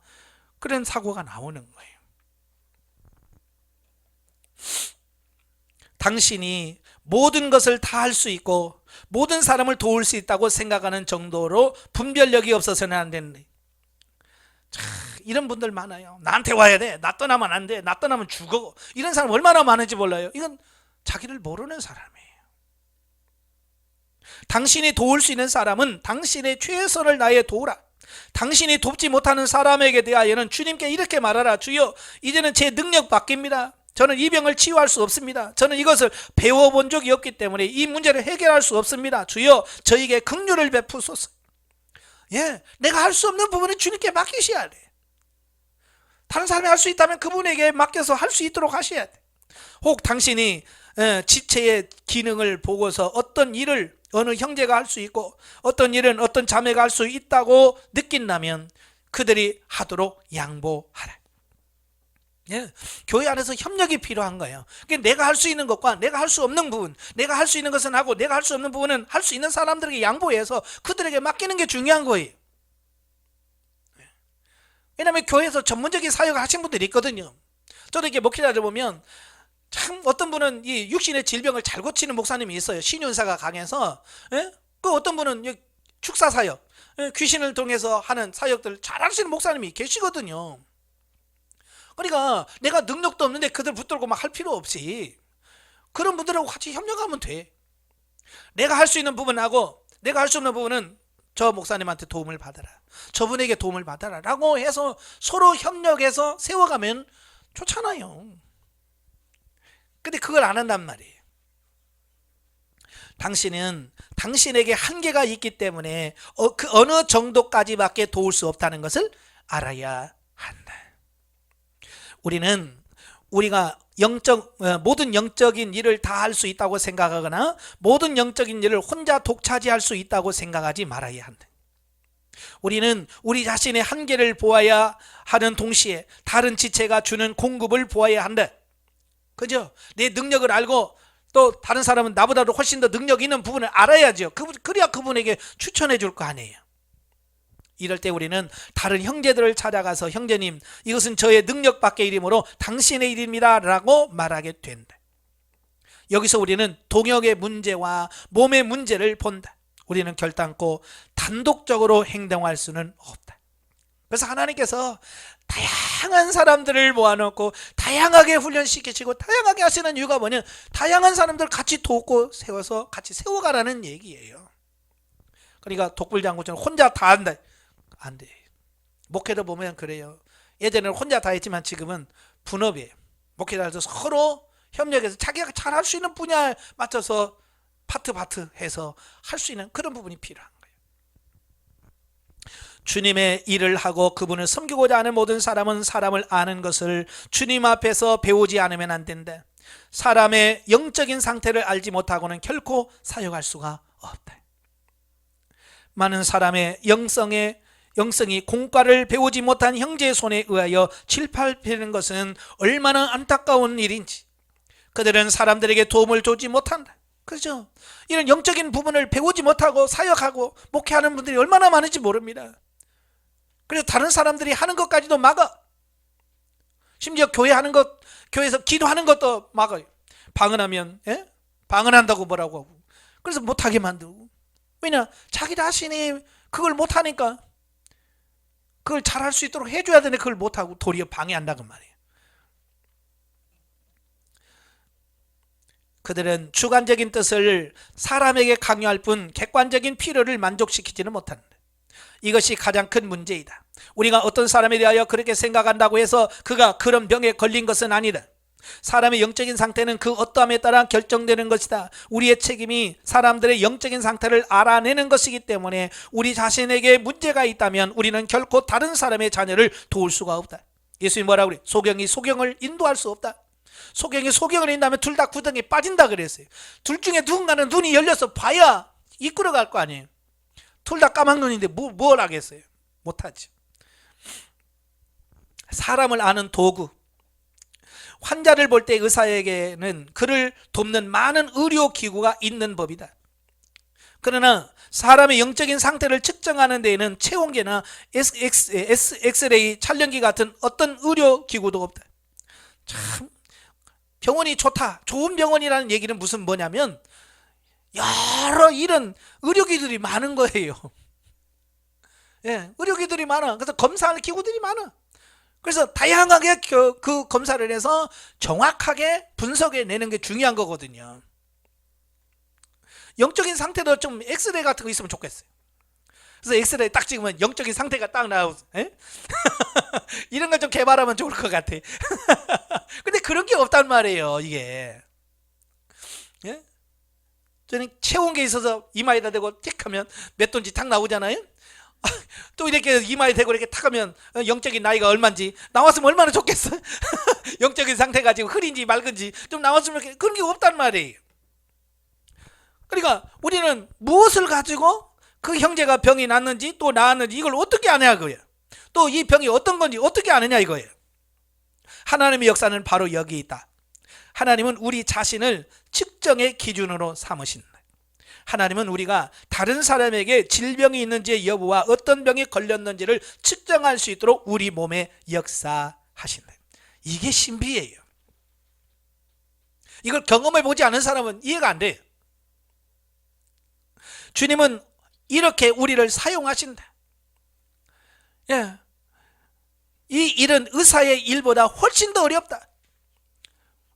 그런 사고가 나오는 거예요. 당신이 모든 것을 다 할 수 있고 모든 사람을 도울 수 있다고 생각하는 정도로 분별력이 없어서는 안 되는데, 이런 분들 많아요. 나한테 와야 돼. 나 떠나면 안 돼. 나 떠나면 죽어. 이런 사람 얼마나 많은지 몰라요. 이건 자기를 모르는 사람이에요. 당신이 도울 수 있는 사람은 당신의 최선을 다해 도우라. 당신이 돕지 못하는 사람에게 대하여는 주님께 이렇게 말하라. 주여, 이제는 제 능력 밖입니다. 저는 이 병을 치유할 수 없습니다. 저는 이것을 배워본 적이 없기 때문에 이 문제를 해결할 수 없습니다. 주여, 저에게 긍휼을 베푸소서. 예, 내가 할 수 없는 부분은 주님께 맡기셔야 돼. 다른 사람이 할 수 있다면 그분에게 맡겨서 할 수 있도록 하셔야 돼. 혹 당신이 지체의 기능을 보고서 어떤 일을 어느 형제가 할 수 있고 어떤 일은 어떤 자매가 할 수 있다고 느낀다면 그들이 하도록 양보하라. 예, 교회 안에서 협력이 필요한 거예요. 그러니까 내가 할 수 있는 것과 내가 할 수 없는 부분, 내가 할 수 있는 것은 하고 내가 할 수 없는 부분은 할 수 있는 사람들에게 양보해서 그들에게 맡기는 게 중요한 거예요. 왜냐하면 교회에서 전문적인 사역을 하신 분들이 있거든요. 저도 이렇게 목회자들 보면 참 어떤 분은 이 육신의 질병을 잘 고치는 목사님이 있어요. 신윤사가 강해서. 예? 그 어떤 분은 축사 사역, 귀신을 통해서 하는 사역들을 잘 하시는 목사님이 계시거든요. 그러니까 내가 능력도 없는데 그들 붙들고 막 할 필요 없이 그런 분들하고 같이 협력하면 돼. 내가 할 수 있는 부분하고 내가 할 수 없는 부분은 저 목사님한테 도움을 받아라, 저분에게 도움을 받아라 라고 해서 서로 협력해서 세워가면 좋잖아요. 근데 그걸 안 한단 말이에요. 당신은 당신에게 한계가 있기 때문에 그 어느 정도까지밖에 도울 수 없다는 것을 알아야 한다. 우리가 모든 영적인 일을 다 할 수 있다고 생각하거나 모든 영적인 일을 혼자 독차지할 수 있다고 생각하지 말아야 한다. 우리는 우리 자신의 한계를 보아야 하는 동시에 다른 지체가 주는 공급을 보아야 한다. 그죠? 내 능력을 알고 또 다른 사람은 나보다도 훨씬 더 능력 있는 부분을 알아야죠. 그래야 그분에게 추천해 줄 거 아니에요. 이럴 때 우리는 다른 형제들을 찾아가서 형제님, 이것은 저의 능력 밖의 일이므로 당신의 일입니다 라고 말하게 된다. 여기서 우리는 동역의 문제와 몸의 문제를 본다. 우리는 결단코 단독적으로 행동할 수는 없다. 그래서 하나님께서 다양한 사람들을 모아놓고 다양하게 훈련시키시고 다양하게 하시는 이유가 뭐냐, 다양한 사람들 같이 돕고 세워서 같이 세워가라는 얘기예요. 그러니까 독불장군처럼 혼자 다 한다, 안 돼. 목회도 보면 그래요. 예전에는 혼자 다 했지만 지금은 분업이에요. 목회자들도 서로 협력해서 자기가 잘 할 수 있는 분야에 맞춰서 파트 해서 할 수 있는 그런 부분이 필요한 거예요. 주님의 일을 하고 그분을 섬기고자 하는 모든 사람은 사람을 아는 것을 주님 앞에서 배우지 않으면 안 된다. 사람의 영적인 상태를 알지 못하고는 결코 사역할 수가 없다. 많은 사람의 영성이 공과를 배우지 못한 형제의 손에 의하여 질팔되는 것은 얼마나 안타까운 일인지. 그들은 사람들에게 도움을 주지 못한다. 그렇죠? 이런 영적인 부분을 배우지 못하고 사역하고 목회하는 분들이 얼마나 많은지 모릅니다. 그래서 다른 사람들이 하는 것까지도 막아. 심지어 교회에서 기도하는 것도 막아요. 방언하면, 방언한다고 뭐라고 하고. 그래서 못하게 만들고. 왜냐? 자기 자신이 그걸 못하니까 그걸 잘할 수 있도록 해줘야 되는데 그걸 못하고 도리어 방해한다고 말이에요. 그들은 주관적인 뜻을 사람에게 강요할 뿐 객관적인 필요를 만족시키지는 못한다. 이것이 가장 큰 문제이다. 우리가 어떤 사람에 대하여 그렇게 생각한다고 해서 그가 그런 병에 걸린 것은 아니다. 사람의 영적인 상태는 그 어떠함에 따라 결정되는 것이다. 우리의 책임이 사람들의 영적인 상태를 알아내는 것이기 때문에 우리 자신에게 문제가 있다면 우리는 결코 다른 사람의 자녀를 도울 수가 없다. 예수님이 뭐라고 그래? 소경이 소경을 인도할 수 없다. 소경이 소경을 인도하면 둘 다 구덩이에 빠진다 그랬어요. 둘 중에 누군가는 눈이 열려서 봐야 이끌어갈 거 아니에요. 둘 다 까막눈인데 뭘 하겠어요? 못하죠. 사람을 아는 도구, 환자를 볼 때 의사에게는 그를 돕는 많은 의료기구가 있는 법이다. 그러나 사람의 영적인 상태를 측정하는 데에는 체온계나 엑스레이 촬영기 같은 어떤 의료기구도 없다. 참 병원이 좋다, 좋은 병원이라는 얘기는 무슨 뭐냐면 여러 이런 의료기구들이 많은 거예요. 예, 의료기구들이 많아. 그래서 검사하는 기구들이 많아. 그래서 다양하게 그 검사를 해서 정확하게 분석해 내는 게 중요한 거거든요. 영적인 상태도 좀 엑스레이 같은 거 있으면 좋겠어요. 그래서 엑스레이 딱 찍으면 영적인 상태가 딱 나오고 이런 걸 좀 개발하면 좋을 것 같아. 근데 그런 게 없단 말이에요, 이게. 예? 저는 체온계 있어서 이마에다 대고 틱 하면 몇 돈지 탁 나오잖아요. 또 이렇게 이마에 대고 이렇게 탁 하면 영적인 나이가 얼마인지 나왔으면 얼마나 좋겠어. 영적인 상태가 지금 흐린지 맑은지 좀 나왔으면 이렇게, 그런 게 없단 말이에요. 그러니까 우리는 무엇을 가지고 그 형제가 병이 났는지 또 나았는지 이걸 어떻게 아냐 그거예요. 또 이 병이 어떤 건지 어떻게 아느냐 이거예요. 하나님의 역사는 바로 여기 있다. 하나님은 우리 자신을 측정의 기준으로 삼으신다. 하나님은 우리가 다른 사람에게 질병이 있는지의 여부와 어떤 병이 걸렸는지를 측정할 수 있도록 우리 몸에 역사하신다. 이게 신비예요. 이걸 경험해 보지 않은 사람은 이해가 안 돼요. 주님은 이렇게 우리를 사용하신다. 예. 이 일은 의사의 일보다 훨씬 더 어렵다.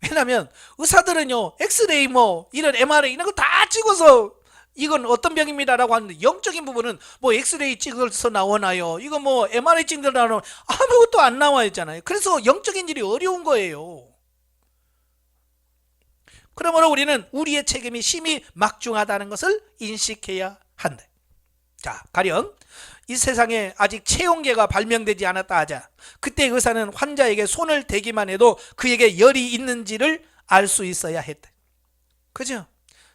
왜냐하면 의사들은요 엑스레이 이런 MRI 이런 거 다 찍어서 이건 어떤 병입니다라고 하는데 영적인 부분은 엑스레이 찍어서 나오나요? 이거 MRI 찍어서 나오나요? 아무것도 안 나와 있잖아요. 그래서 영적인 일이 어려운 거예요. 그러므로 우리는 우리의 책임이 심히 막중하다는 것을 인식해야 한다. 자, 가령 이 세상에 아직 체온계가 발명되지 않았다 하자. 그때 의사는 환자에게 손을 대기만 해도 그에게 열이 있는지를 알 수 있어야 했다. 그죠?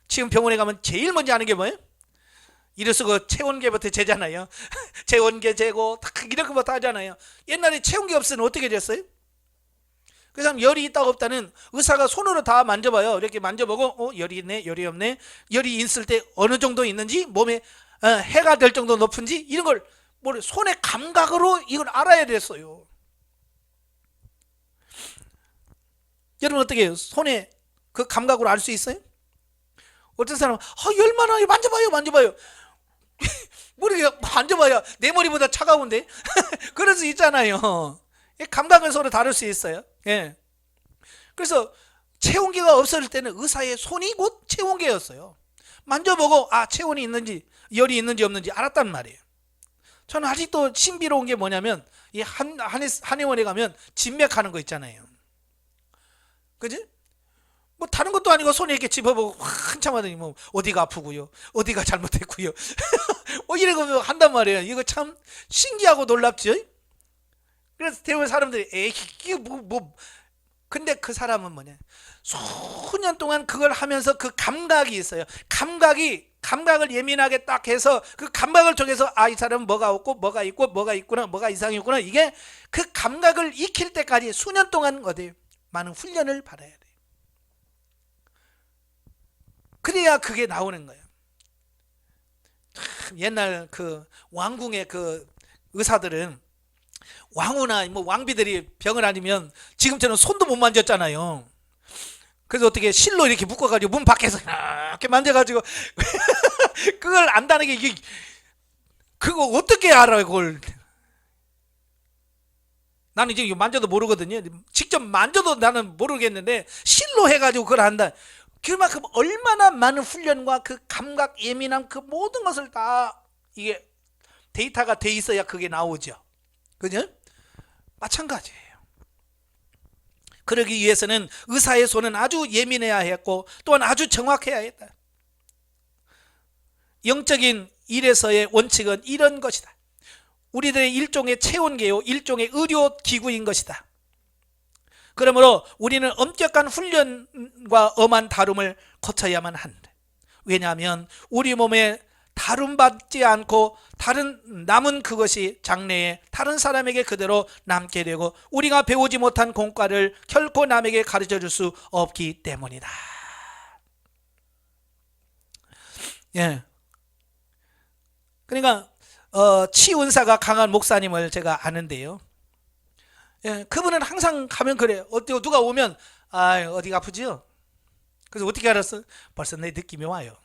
지금 병원에 가면 제일 먼저 하는 게 뭐예요? 이래서 그 체온계부터 재잖아요. 체온계 재고 이렇게 부터 하잖아요. 옛날에 체온계 없으면 어떻게 됐어요? 그 사람 열이 있다 없다는 의사가 손으로 다 만져봐요. 이렇게 만져보고 열이 있네, 열이 없네. 열이 있을 때 어느 정도 있는지, 몸에 해가 될 정도 높은지 이런 걸 손의 감각으로 이걸 알아야 됐어요. 여러분 어떻게 해요? 손에 그 감각으로 알 수 있어요? 어떤 사람은 열 많아요, 만져봐요. 모르게 만져봐야 내 머리보다 차가운데. 그럴 수 있잖아요. 감각은 서로 다를 수 있어요. 예. 그래서 체온계가 없을 때는 의사의 손이 곧 체온계였어요. 만져보고 체온이 있는지 열이 있는지 없는지 알았단 말이에요. 저는 아직도 신비로운 게 뭐냐면 이 한의원에 가면 진맥하는 거 있잖아요. 그지? 다른 것도 아니고 손에 이렇게 집어보고 한참 하더니 어디가 아프고요, 어디가 잘못했고요. 이러고 한단 말이에요. 이거 참 신기하고 놀랍죠? 그래서 대부분 사람들이 이게 근데 그 사람은 뭐냐, 수년 동안 그걸 하면서 그 감각이 있어요. 감각을 예민하게 딱 해서 그 감각을 통해서 이 사람은 뭐가 없고 뭐가 있고 뭐가 있구나, 뭐가 이상이 있구나, 이게 그 감각을 익힐 때까지 수년 동안 어디 많은 훈련을 받아야 돼요. 그래야 그게 나오는 거예요. 옛날 그 왕궁의 그 의사들은 왕후나 왕비들이 병을 앓으면 지금처럼 손도 못 만졌잖아요. 그래서 어떻게 실로 이렇게 묶어가지고 문 밖에서 이렇게 만져가지고 그걸 안다는 게 이게 그거 어떻게 알아요 그걸. 나는 이제 만져도 모르거든요. 직접 만져도 나는 모르겠는데 실로 해가지고 그걸 안다. 그만큼 얼마나 많은 훈련과 그 감각 예민함 그 모든 것을 다 이게 데이터가 돼 있어야 그게 나오죠. 그죠? 마찬가지예요. 그러기 위해서는 의사의 손은 아주 예민해야 했고 또한 아주 정확해야 했다. 영적인 일에서의 원칙은 이런 것이다. 우리들의 일종의 체온계요, 일종의 의료기구인 것이다. 그러므로 우리는 엄격한 훈련과 엄한 다룸을 거쳐야만 한다. 왜냐하면 우리 몸에 다룸받지 않고 남은 그것이 장래에 다른 사람에게 그대로 남게 되고 우리가 배우지 못한 공과를 결코 남에게 가르쳐 줄 수 없기 때문이다. 예. 그러니까 치은사가 강한 목사님을 제가 아는데요. 예, 그분은 항상 가면 그래요. 누가 오면 어디가 아프지요? 그래서 어떻게 알았어? 벌써 내 느낌이 와요.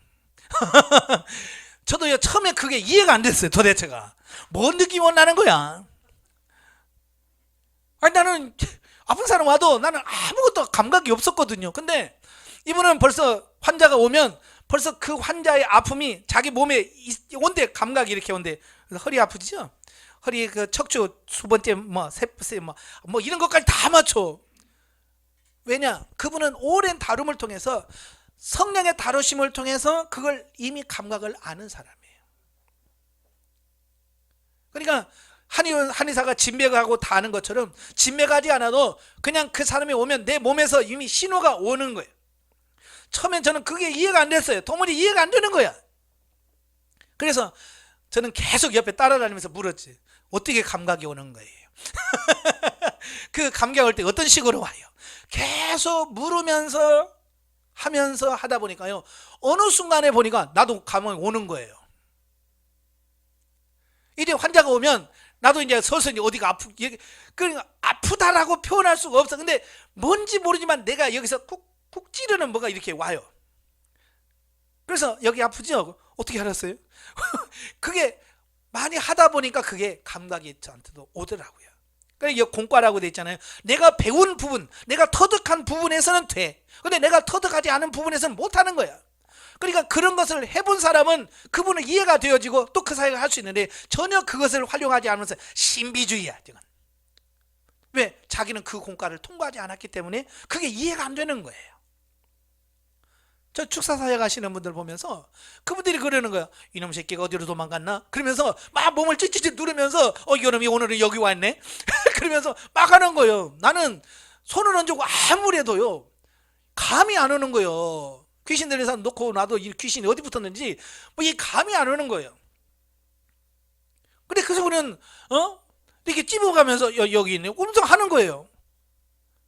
저도요 처음에 그게 이해가 안 됐어요. 도대체가 뭔 느낌이 나는 거야. 아니 나는 아픈 사람 와도 나는 아무것도 감각이 없었거든요. 근데 이분은 벌써 환자가 오면 벌써 그 환자의 아픔이 자기 몸에 온대. 감각이 이렇게 온대. 그래서 허리 아프지요? 허리 그 척추 수번째 세포세 뭐 이런 것까지 다 맞춰. 왜냐? 그분은 오랜 다룸을 통해서 성령의 다루심을 통해서 그걸 이미 감각을 아는 사람이에요. 그러니까 한의사가 진맥하고 다 아는 것처럼 진맥하지 않아도 그냥 그 사람이 오면 내 몸에서 이미 신호가 오는 거예요. 처음엔 저는 그게 이해가 안 됐어요. 도무지 이해가 안 되는 거야. 그래서 저는 계속 옆에 따라다니면서 물었지. 어떻게 감각이 오는 거예요? 그 감각 올 때 어떤 식으로 와요? 계속 물으면서 하면서 하다 보니까요, 어느 순간에 보니까 나도 감각이 오는 거예요. 이제 환자가 오면 나도 이제 서서히 어디가 그러니까 아프다라고 표현할 수가 없어. 근데 뭔지 모르지만 내가 여기서 쿡쿡 찌르는 뭐가 이렇게 와요. 그래서 여기 아프죠? 어떻게 알았어요? 그게 많이 하다 보니까 그게 감각이 저한테도 오더라고요. 그러니까 공과라고 돼 있잖아요. 내가 배운 부분, 내가 터득한 부분에서는 돼. 근데 내가 터득하지 않은 부분에서는 못하는 거야. 그러니까 그런 것을 해본 사람은 그분은 이해가 되어지고 또 그 사역을 할 수 있는데 전혀 그것을 활용하지 않으면서 신비주의야. 왜? 자기는 그 공과를 통과하지 않았기 때문에 그게 이해가 안 되는 거예요. 저 축사 사역 하시는 분들 보면서 그분들이 그러는 거야. 이놈 새끼가 어디로 도망갔나? 그러면서 막 몸을 찌찌찌 누르면서 이놈이 오늘은 여기 왔네? 그러면서 막 하는 거예요. 나는 손을 얹고 아무래도요 감이 안 오는 거예요. 귀신 들린 사람 놓고 나도 이 귀신이 어디 붙었는지 이 감이 안 오는 거예요. 근데 그 소리는 이렇게 찝어가면서 여기 있네 음성 하는 거예요.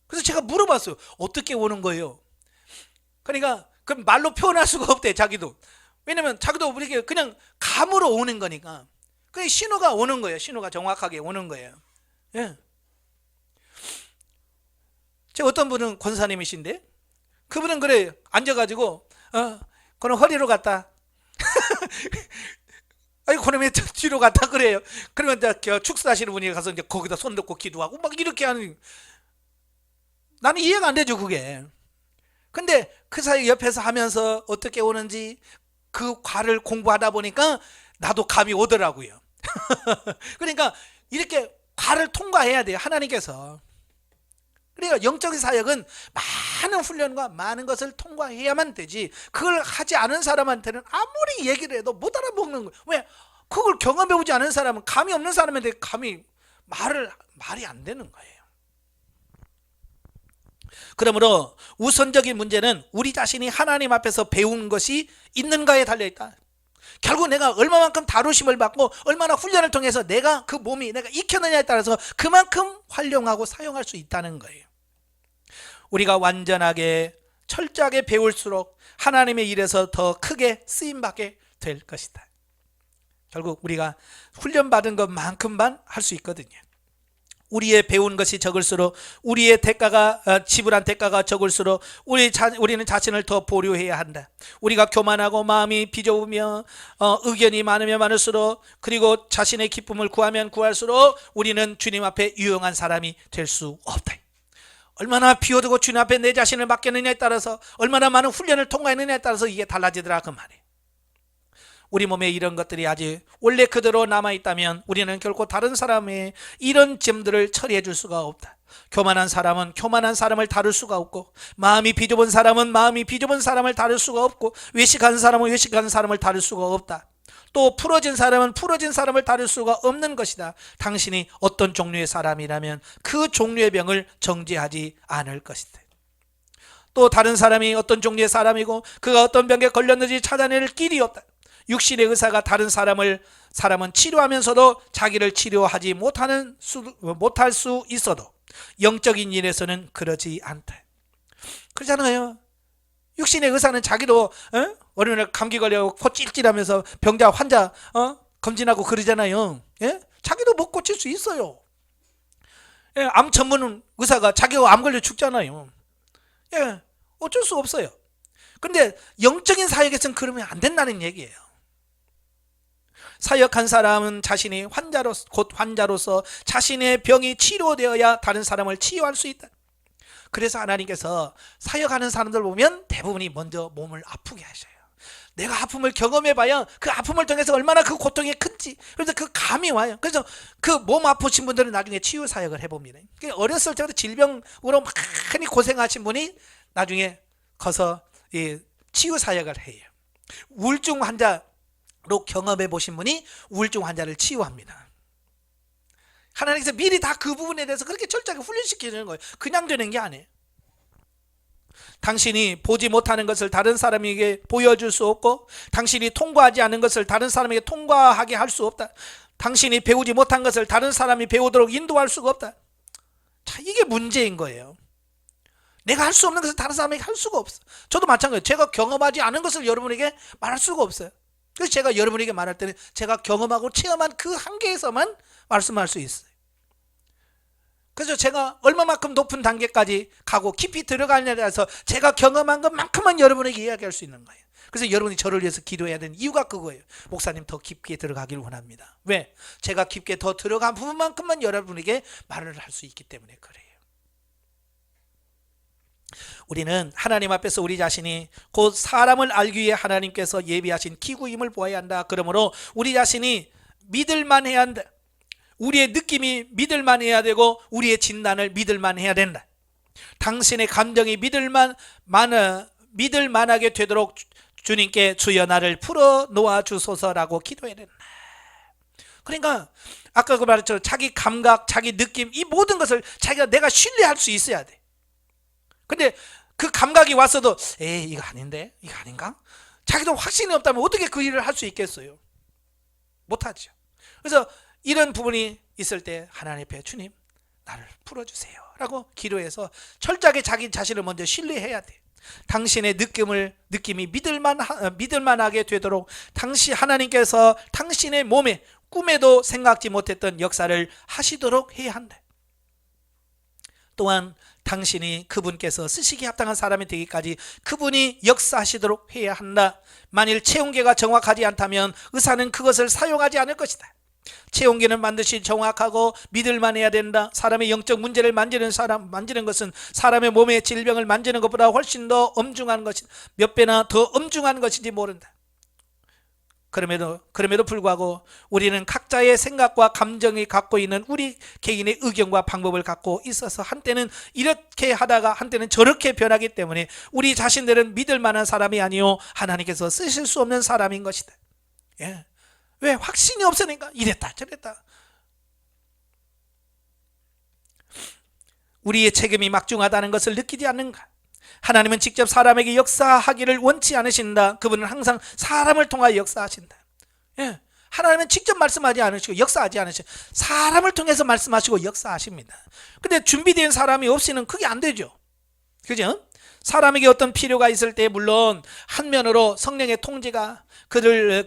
그래서 제가 물어봤어요. 어떻게 오는 거예요? 그러니까 그 말로 표현할 수가 없대. 자기도. 왜냐면 자기도 이렇게 그냥 감으로 오는 거니까. 그 신호가 오는 거예요. 신호가 정확하게 오는 거예요. 예. 제가 어떤 분은 권사님이신데 그분은 그래 앉아가지고 그럼 허리로 갔다. 아니 그러면 뒤로 갔다 그래요. 그러면 이제 축사하시는 분이 가서 이제 거기다 손 넣고 기도하고 막 이렇게 하는. 나는 이해가 안 되죠 그게. 근데 그 사이 옆에서 하면서 어떻게 오는지 그 과를 공부하다 보니까 나도 감이 오더라고요. 그러니까 이렇게 과를 통과해야 돼요 하나님께서. 그러니까 영적인 사역은 많은 훈련과 많은 것을 통과해야만 되지 그걸 하지 않은 사람한테는 아무리 얘기를 해도 못 알아먹는 거예요. 왜? 그걸 경험해보지 않은 사람은 감이 없는 사람한테 말이 안 되는 거예요. 그러므로 우선적인 문제는 우리 자신이 하나님 앞에서 배운 것이 있는가에 달려있다. 결국 내가 얼마만큼 다루심을 받고 얼마나 훈련을 통해서 내가 그 몸이 내가 익혔느냐에 따라서 그만큼 활용하고 사용할 수 있다는 거예요. 우리가 완전하게 철저하게 배울수록 하나님의 일에서 더 크게 쓰임받게 될 것이다. 결국 우리가 훈련받은 것만큼만 할 수 있거든요. 우리의 배운 것이 적을수록 우리의 지불한 대가가 적을수록 우리는 자신을 더 보류해야 한다. 우리가 교만하고 마음이 비좁으며 의견이 많으면 많을수록 그리고 자신의 기쁨을 구하면 구할수록 우리는 주님 앞에 유용한 사람이 될 수 없다. 얼마나 비워두고 주님 앞에 내 자신을 맡겼느냐에 따라서 얼마나 많은 훈련을 통과했느냐에 따라서 이게 달라지더라 그 말이에요. 우리 몸에 이런 것들이 아직 원래 그대로 남아있다면 우리는 결코 다른 사람의 이런 점들을 처리해 줄 수가 없다. 교만한 사람은 교만한 사람을 다룰 수가 없고, 마음이 비좁은 사람은 마음이 비좁은 사람을 다룰 수가 없고, 외식한 사람은 외식한 사람을 다룰 수가 없다. 또 풀어진 사람은 풀어진 사람을 다룰 수가 없는 것이다. 당신이 어떤 종류의 사람이라면 그 종류의 병을 정죄하지 않을 것이다. 또 다른 사람이 어떤 종류의 사람이고 그가 어떤 병에 걸렸는지 찾아낼 길이 없다. 육신의 의사가 다른 사람은 치료하면서도 자기를 치료하지 못할 수 있어도 영적인 일에서는 그러지 않다. 그렇잖아요. 육신의 의사는 자기도 어느 날 감기 걸려 코 찔찔하면서 병자 환자 검진하고 그러잖아요. 예? 자기도 못 고칠 수 있어요. 예, 암 전문 의사가 자기가 암 걸려 죽잖아요. 예, 어쩔 수 없어요. 근데 영적인 사역에서는 그러면 안 된다는 얘기예요. 사역한 사람은 자신이 곧 환자로서 자신의 병이 치료되어야 다른 사람을 치유할 수 있다. 그래서 하나님께서 사역하는 사람들 보면 대부분이 먼저 몸을 아프게 하셔요. 내가 아픔을 경험해봐야 그 아픔을 통해서 얼마나 그 고통이 큰지, 그래서 그 감이 와요. 그래서 그 몸 아프신 분들은 나중에 치유 사역을 해봅니다. 어렸을 때부터 질병으로 많이 고생하신 분이 나중에 커서 치유 사역을 해요. 우울증 환자로 경험해 보신 분이 우울증 환자를 치유합니다. 하나님께서 미리 다 그 부분에 대해서 그렇게 철저하게 훈련시키는 거예요. 그냥 되는 게 아니에요. 당신이 보지 못하는 것을 다른 사람에게 보여줄 수 없고, 당신이 통과하지 않은 것을 다른 사람에게 통과하게 할 수 없다. 당신이 배우지 못한 것을 다른 사람이 배우도록 인도할 수가 없다. 자, 이게 문제인 거예요. 내가 할 수 없는 것을 다른 사람에게 할 수가 없어. 저도 마찬가지예요. 제가 경험하지 않은 것을 여러분에게 말할 수가 없어요. 그래서 제가 여러분에게 말할 때는 제가 경험하고 체험한 그 한계에서만 말씀할 수 있어요. 그래서 제가 얼마만큼 높은 단계까지 가고 깊이 들어가느냐에 따라서 제가 경험한 것만큼만 여러분에게 이야기할 수 있는 거예요. 그래서 여러분이 저를 위해서 기도해야 되는 이유가 그거예요. 목사님 더 깊게 들어가기를 원합니다. 왜? 제가 깊게 더 들어간 부분만큼만 여러분에게 말을 할 수 있기 때문에 그래요. 우리는 하나님 앞에서 우리 자신이 곧 사람을 알기 위해 하나님께서 예비하신 기구임을 보아야 한다. 그러므로 우리 자신이 믿을만 해야 한다. 우리의 느낌이 믿을만 해야 되고 우리의 진단을 믿을만 해야 된다. 당신의 감정이 믿을만하게 되도록 주님께 주여 나를 풀어 놓아 주소서라고 기도해야 된다. 그러니까 아까 그 말했죠. 자기 감각, 자기 느낌, 이 모든 것을 내가 신뢰할 수 있어야 돼. 근데 그 감각이 왔어도 에이 이거 아닌데? 이거 아닌가? 자기도 확신이 없다면 어떻게 그 일을 할 수 있겠어요? 못하죠. 그래서 이런 부분이 있을 때 하나님 앞에 주님 나를 풀어주세요 라고 기도해서 철저하게 자기 자신을 먼저 신뢰해야 돼. 당신의 느낌이 믿을만하게 되도록 하나님께서 당신의 몸에 꿈에도 생각지 못했던 역사를 하시도록 해야 한다. 또한 당신이 그분께서 쓰시기에 합당한 사람이 되기까지 그분이 역사하시도록 해야 한다. 만일 체온계가 정확하지 않다면 의사는 그것을 사용하지 않을 것이다. 체온계는 반드시 정확하고 믿을만 해야 된다. 사람의 영적 문제를 만지는 것은 사람의 몸의 질병을 만지는 것보다 훨씬 더 엄중한 것이 몇 배나 더 엄중한 것인지 모른다. 그럼에도 불구하고 우리는 각자의 생각과 감정이 갖고 있는 우리 개인의 의견과 방법을 갖고 있어서 한때는 이렇게 하다가 한때는 저렇게 변하기 때문에 우리 자신들은 믿을 만한 사람이 아니요 하나님께서 쓰실 수 없는 사람인 것이다. 예. 왜? 확신이 없으니까 이랬다 저랬다. 우리의 책임이 막중하다는 것을 느끼지 않는가? 하나님은 직접 사람에게 역사하기를 원치 않으신다. 그분은 항상 사람을 통하여 역사하신다. 예. 하나님은 직접 말씀하지 않으시고 역사하지 않으시고 사람을 통해서 말씀하시고 역사하십니다. 근데 준비된 사람이 없이는 그게 안 되죠. 그죠? 사람에게 어떤 필요가 있을 때 물론 한면으로 성령의 통제가 그를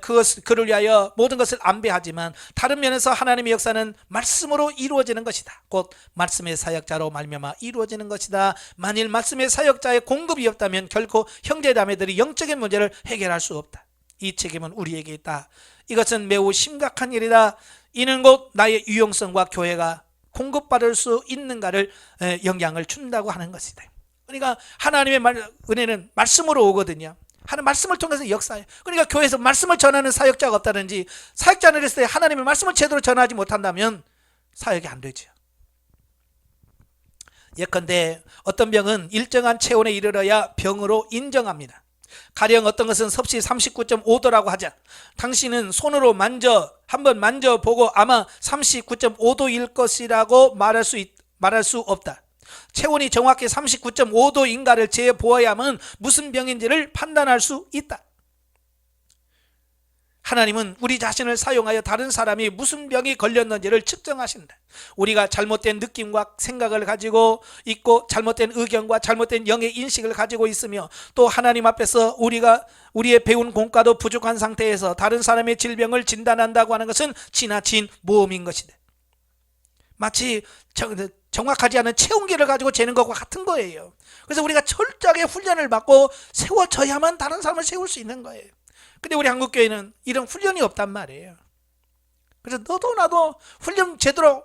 위하여 모든 것을 안배하지만 다른 면에서 하나님의 역사는 말씀으로 이루어지는 것이다. 곧 말씀의 사역자로 말미암아 이루어지는 것이다. 만일 말씀의 사역자의 공급이 없다면 결코 형제자매들이 영적인 문제를 해결할 수 없다. 이 책임은 우리에게 있다. 이것은 매우 심각한 일이다. 이는 곧 나의 유용성과 교회가 공급받을 수 있는가를 영향을 준다고 하는 것이다. 그러니까 하나님의 은혜는 말씀으로 오거든요. 하는 말씀을 통해서 역사해요. 그러니까 교회에서 말씀을 전하는 사역자가 없다든지 사역자는 했을 때 하나님의 말씀을 제대로 전하지 못한다면 사역이 안 되죠. 예컨대 어떤 병은 일정한 체온에 이르러야 병으로 인정합니다. 가령 어떤 것은 섭씨 39.5도라고 하자. 당신은 손으로 한번 만져보고 아마 39.5도일 것이라고 말할 수 없다. 체온이 정확히 39.5도인가를 재보아야만 무슨 병인지를 판단할 수 있다. 하나님은 우리 자신을 사용하여 다른 사람이 무슨 병이 걸렸는지를 측정하신다. 우리가 잘못된 느낌과 생각을 가지고 있고 잘못된 의견과 잘못된 영의 인식을 가지고 있으며 또 하나님 앞에서 우리의 배운 공과도 부족한 상태에서 다른 사람의 질병을 진단한다고 하는 것은 지나친 모험인 것이다. 마치 정확하지 않은 체온계를 가지고 재는 것과 같은 거예요. 그래서 우리가 철저하게 훈련을 받고 세워져야만 다른 사람을 세울 수 있는 거예요. 근데 우리 한국교회는 이런 훈련이 없단 말이에요. 그래서 너도 나도 제대로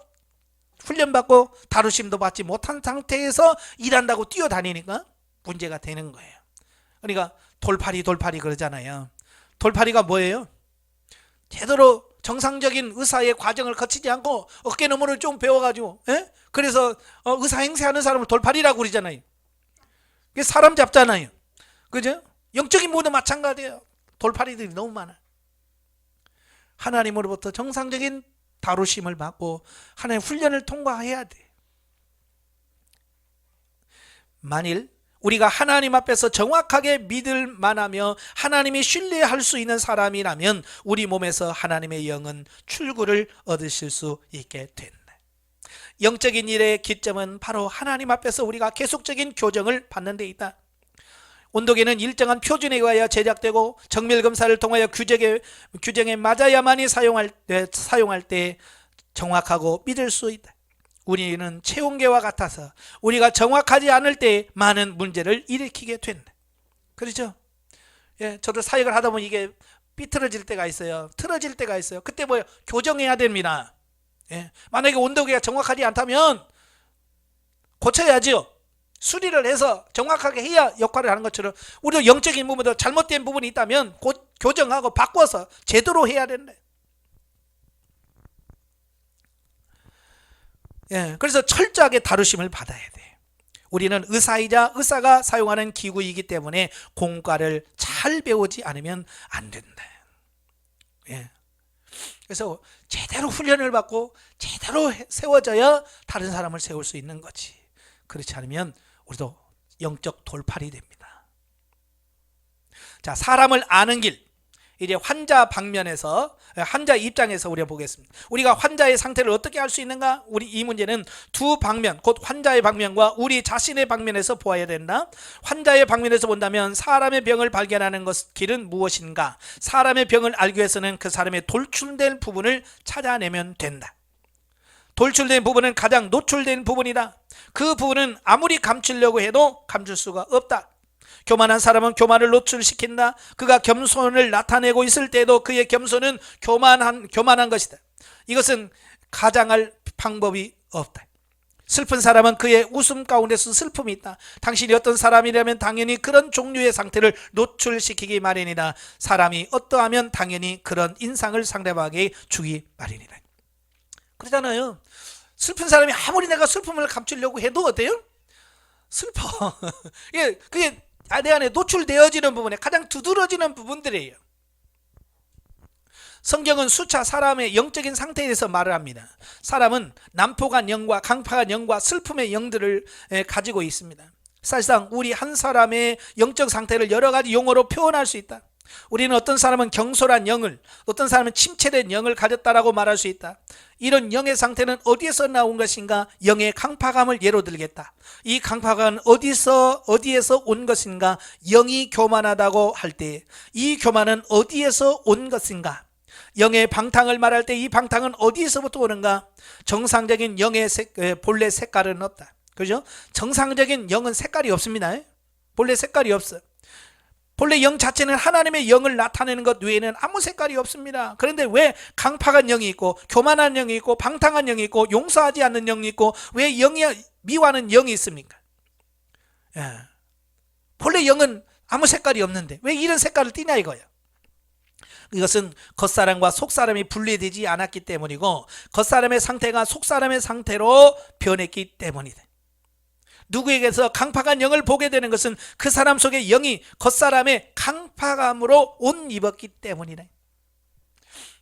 훈련받고 다루심도 받지 못한 상태에서 일한다고 뛰어다니니까 문제가 되는 거예요. 그러니까 돌팔이 그러잖아요. 돌팔이가 뭐예요? 제대로 정상적인 의사의 과정을 거치지 않고 어깨 너머를 좀 배워가지고 그래서 의사 행세하는 사람을 돌팔이라고 그러잖아요. 사람 잡잖아요. 그죠? 영적인 부분도 마찬가지예요. 돌팔이들이 너무 많아. 하나님으로부터 정상적인 다루심을 받고 하나님의 훈련을 통과해야 돼. 만일 우리가 하나님 앞에서 정확하게 믿을 만하며 하나님이 신뢰할 수 있는 사람이라면 우리 몸에서 하나님의 영은 출구를 얻으실 수 있게 된다. 영적인 일의 기점은 바로 하나님 앞에서 우리가 계속적인 교정을 받는 데 있다. 온도계는 일정한 표준에 의하여 제작되고 정밀검사를 통하여 규정에 맞아야만이 사용할 때 정확하고 믿을 수 있다. 우리는 체온계와 같아서 우리가 정확하지 않을 때 많은 문제를 일으키게 된다. 그렇죠? 예, 저도 사역을 하다 보면 이게 삐뚤어질 때가 있어요. 틀어질 때가 있어요. 그때 뭐예요? 교정해야 됩니다. 예, 만약에 온도계가 정확하지 않다면 고쳐야죠. 수리를 해서 정확하게 해야 역할을 하는 것처럼 우리도 영적인 부분도 잘못된 부분이 있다면 교정하고 바꿔서 제대로 해야 된다. 예, 그래서 철저하게 다루심을 받아야 돼. 우리는 의사이자 의사가 사용하는 기구이기 때문에 공과를 잘 배우지 않으면 안 된다. 예. 그래서 제대로 훈련을 받고 제대로 세워져야 다른 사람을 세울 수 있는 거지. 그렇지 않으면 우리도 영적 돌팔이 됩니다. 자, 사람을 아는 길. 이제 환자 입장에서 우리가 보겠습니다. 우리가 환자의 상태를 어떻게 알 수 있는가? 이 문제는 두 방면, 곧 환자의 방면과 우리 자신의 방면에서 보아야 된다. 환자의 방면에서 본다면 사람의 병을 발견하는 길은 무엇인가? 사람의 병을 알기 위해서는 그 사람의 돌출된 부분을 찾아내면 된다. 돌출된 부분은 가장 노출된 부분이다. 그 부분은 아무리 감추려고 해도 감출 수가 없다. 교만한 사람은 교만을 노출시킨다. 그가 겸손을 나타내고 있을 때도 그의 겸손은 교만한 것이다. 이것은 가장할 방법이 없다. 슬픈 사람은 그의 웃음 가운데서 슬픔이 있다. 당신이 어떤 사람이라면 당연히 그런 종류의 상태를 노출시키기 마련이다. 사람이 어떠하면 당연히 그런 인상을 상대방에게 주기 마련이다. 그러잖아요. 슬픈 사람이 아무리 내가 슬픔을 감추려고 해도 어때요? 슬퍼. 그게 내 안에 노출되어지는 부분에 가장 두드러지는 부분들이에요. 성경은 수차 사람의 영적인 상태에 대해서 말을 합니다. 사람은 난폭한 영과 강팍한 영과 슬픔의 영들을 가지고 있습니다. 사실상 우리 한 사람의 영적 상태를 여러 가지 용어로 표현할 수 있다. 우리는 어떤 사람은 경솔한 영을, 어떤 사람은 침체된 영을 가졌다라고 말할 수 있다. 이런 영의 상태는 어디에서 나온 것인가? 영의 강팍함을 예로 들겠다. 이 강팍함은 어디에서 온 것인가? 영이 교만하다고 할 때 이 교만은 어디에서 온 것인가? 영의 방탕을 말할 때 이 방탕은 어디에서부터 오는가? 정상적인 영의 본래 색깔은 없다. 그죠? 정상적인 영은 색깔이 없습니다. 본래 색깔이 없어. 본래 영 자체는 하나님의 영을 나타내는 것 외에는 아무 색깔이 없습니다. 그런데 왜 강팍한 영이 있고 교만한 영이 있고 방탕한 영이 있고 용서하지 않는 영이 있고 왜 미워하는 영이 있습니까? 예. 본래 영은 아무 색깔이 없는데 왜 이런 색깔을 띠냐 이거예요. 이것은 겉사람과 속사람이 분리되지 않았기 때문이고 겉사람의 상태가 속사람의 상태로 변했기 때문이다. 누구에게서 강팍한 영을 보게 되는 것은 그 사람 속의 영이 겉사람의 강팍함으로 옷 입었기 때문이네.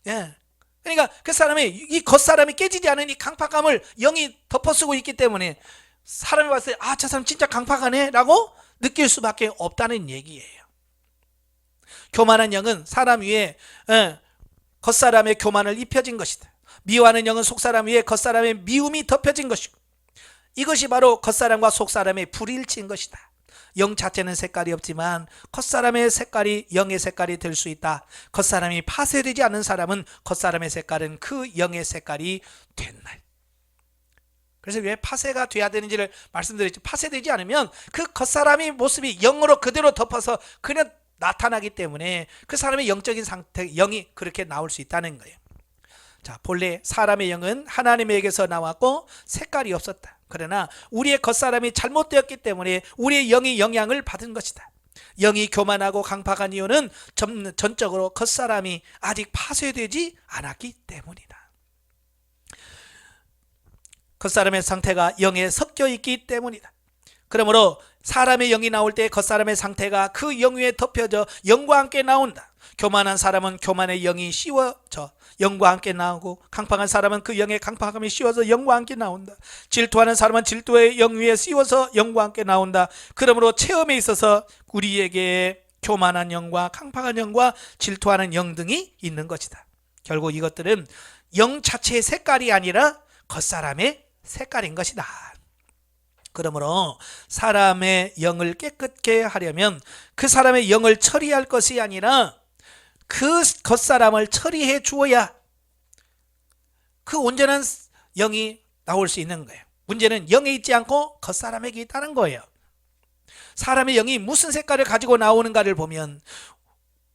예. 그러니까 그 사람이 이 겉사람이 깨지지 않은 이 강팍함을 영이 덮어쓰고 있기 때문에 사람이 봤을 때 아, 저 사람 진짜 강팍하네 라고 느낄 수밖에 없다는 얘기예요. 교만한 영은 사람 위에 겉사람의 교만을 입혀진 것이다. 미워하는 영은 속사람 위에 겉사람의 미움이 덮여진 것이고 이것이 바로 겉사람과 속사람의 불일치인 것이다. 영 자체는 색깔이 없지만 겉사람의 색깔이 영의 색깔이 될 수 있다. 겉사람이 파쇄되지 않는 사람은 겉사람의 색깔은 그 영의 색깔이 된다. 그래서 왜 파쇄가 돼야 되는지를 말씀드렸죠. 파쇄되지 않으면 그 겉사람의 모습이 영으로 그대로 덮어서 그냥 나타나기 때문에 그 사람의 영적인 상태, 영이 그렇게 나올 수 있다는 거예요. 자, 본래 사람의 영은 하나님에게서 나왔고 색깔이 없었다. 그러나 우리의 겉사람이 잘못되었기 때문에 우리의 영이 영향을 받은 것이다. 영이 교만하고 강팍한 이유는 전적으로 겉사람이 아직 파쇄되지 않았기 때문이다. 겉사람의 상태가 영에 섞여 있기 때문이다. 그러므로 사람의 영이 나올 때 겉사람의 상태가 그 영 위에 덮여져 영과 함께 나온다. 교만한 사람은 교만의 영이 씌워져 영과 함께 나오고 강팍한 사람은 그 영의 강팍함이 씌워서 영과 함께 나온다. 질투하는 사람은 질투의 영 위에 씌워서 영과 함께 나온다. 그러므로 체험에 있어서 우리에게 교만한 영과 강팍한 영과 질투하는 영 등이 있는 것이다. 결국 이것들은 영 자체의 색깔이 아니라 겉사람의 색깔인 것이다. 그러므로 사람의 영을 깨끗게 하려면 그 사람의 영을 처리할 것이 아니라 그 겉사람을 처리해 주어야 그 온전한 영이 나올 수 있는 거예요. 문제는 영에 있지 않고 겉사람에게 있다는 거예요. 사람의 영이 무슨 색깔을 가지고 나오는가를 보면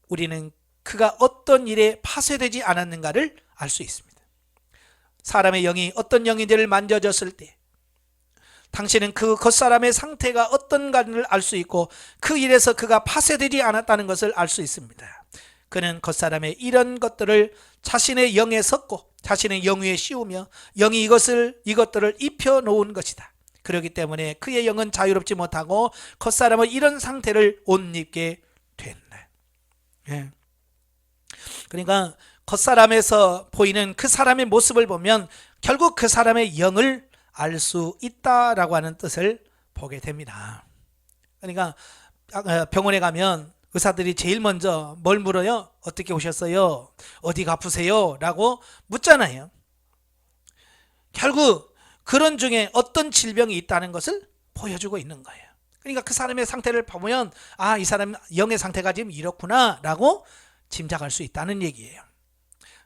우리는 그가 어떤 일에 파쇄되지 않았는가를 알 수 있습니다. 사람의 영이 어떤 영인지를 만져졌을 때 당신은 그 겉사람의 상태가 어떤가를 알 수 있고 그 일에서 그가 파쇄되지 않았다는 것을 알 수 있습니다. 그는 겉사람의 이런 것들을 자신의 영에 섞고 자신의 영 위에 씌우며 영이 이것들을 입혀 놓은 것이다. 그렇기 때문에 그의 영은 자유롭지 못하고 겉사람은 이런 상태를 옷 입게 된다. 예. 그러니까 겉사람에서 보이는 그 사람의 모습을 보면 결국 그 사람의 영을 알 수 있다라고 하는 뜻을 보게 됩니다. 그러니까 병원에 가면 의사들이 제일 먼저 뭘 물어요? 어떻게 오셨어요? 어디가 아프세요? 라고 묻잖아요. 결국 그런 중에 어떤 질병이 있다는 것을 보여주고 있는 거예요. 그러니까 그 사람의 상태를 보면 아, 이 사람 영의 상태가 지금 이렇구나 라고 짐작할 수 있다는 얘기예요.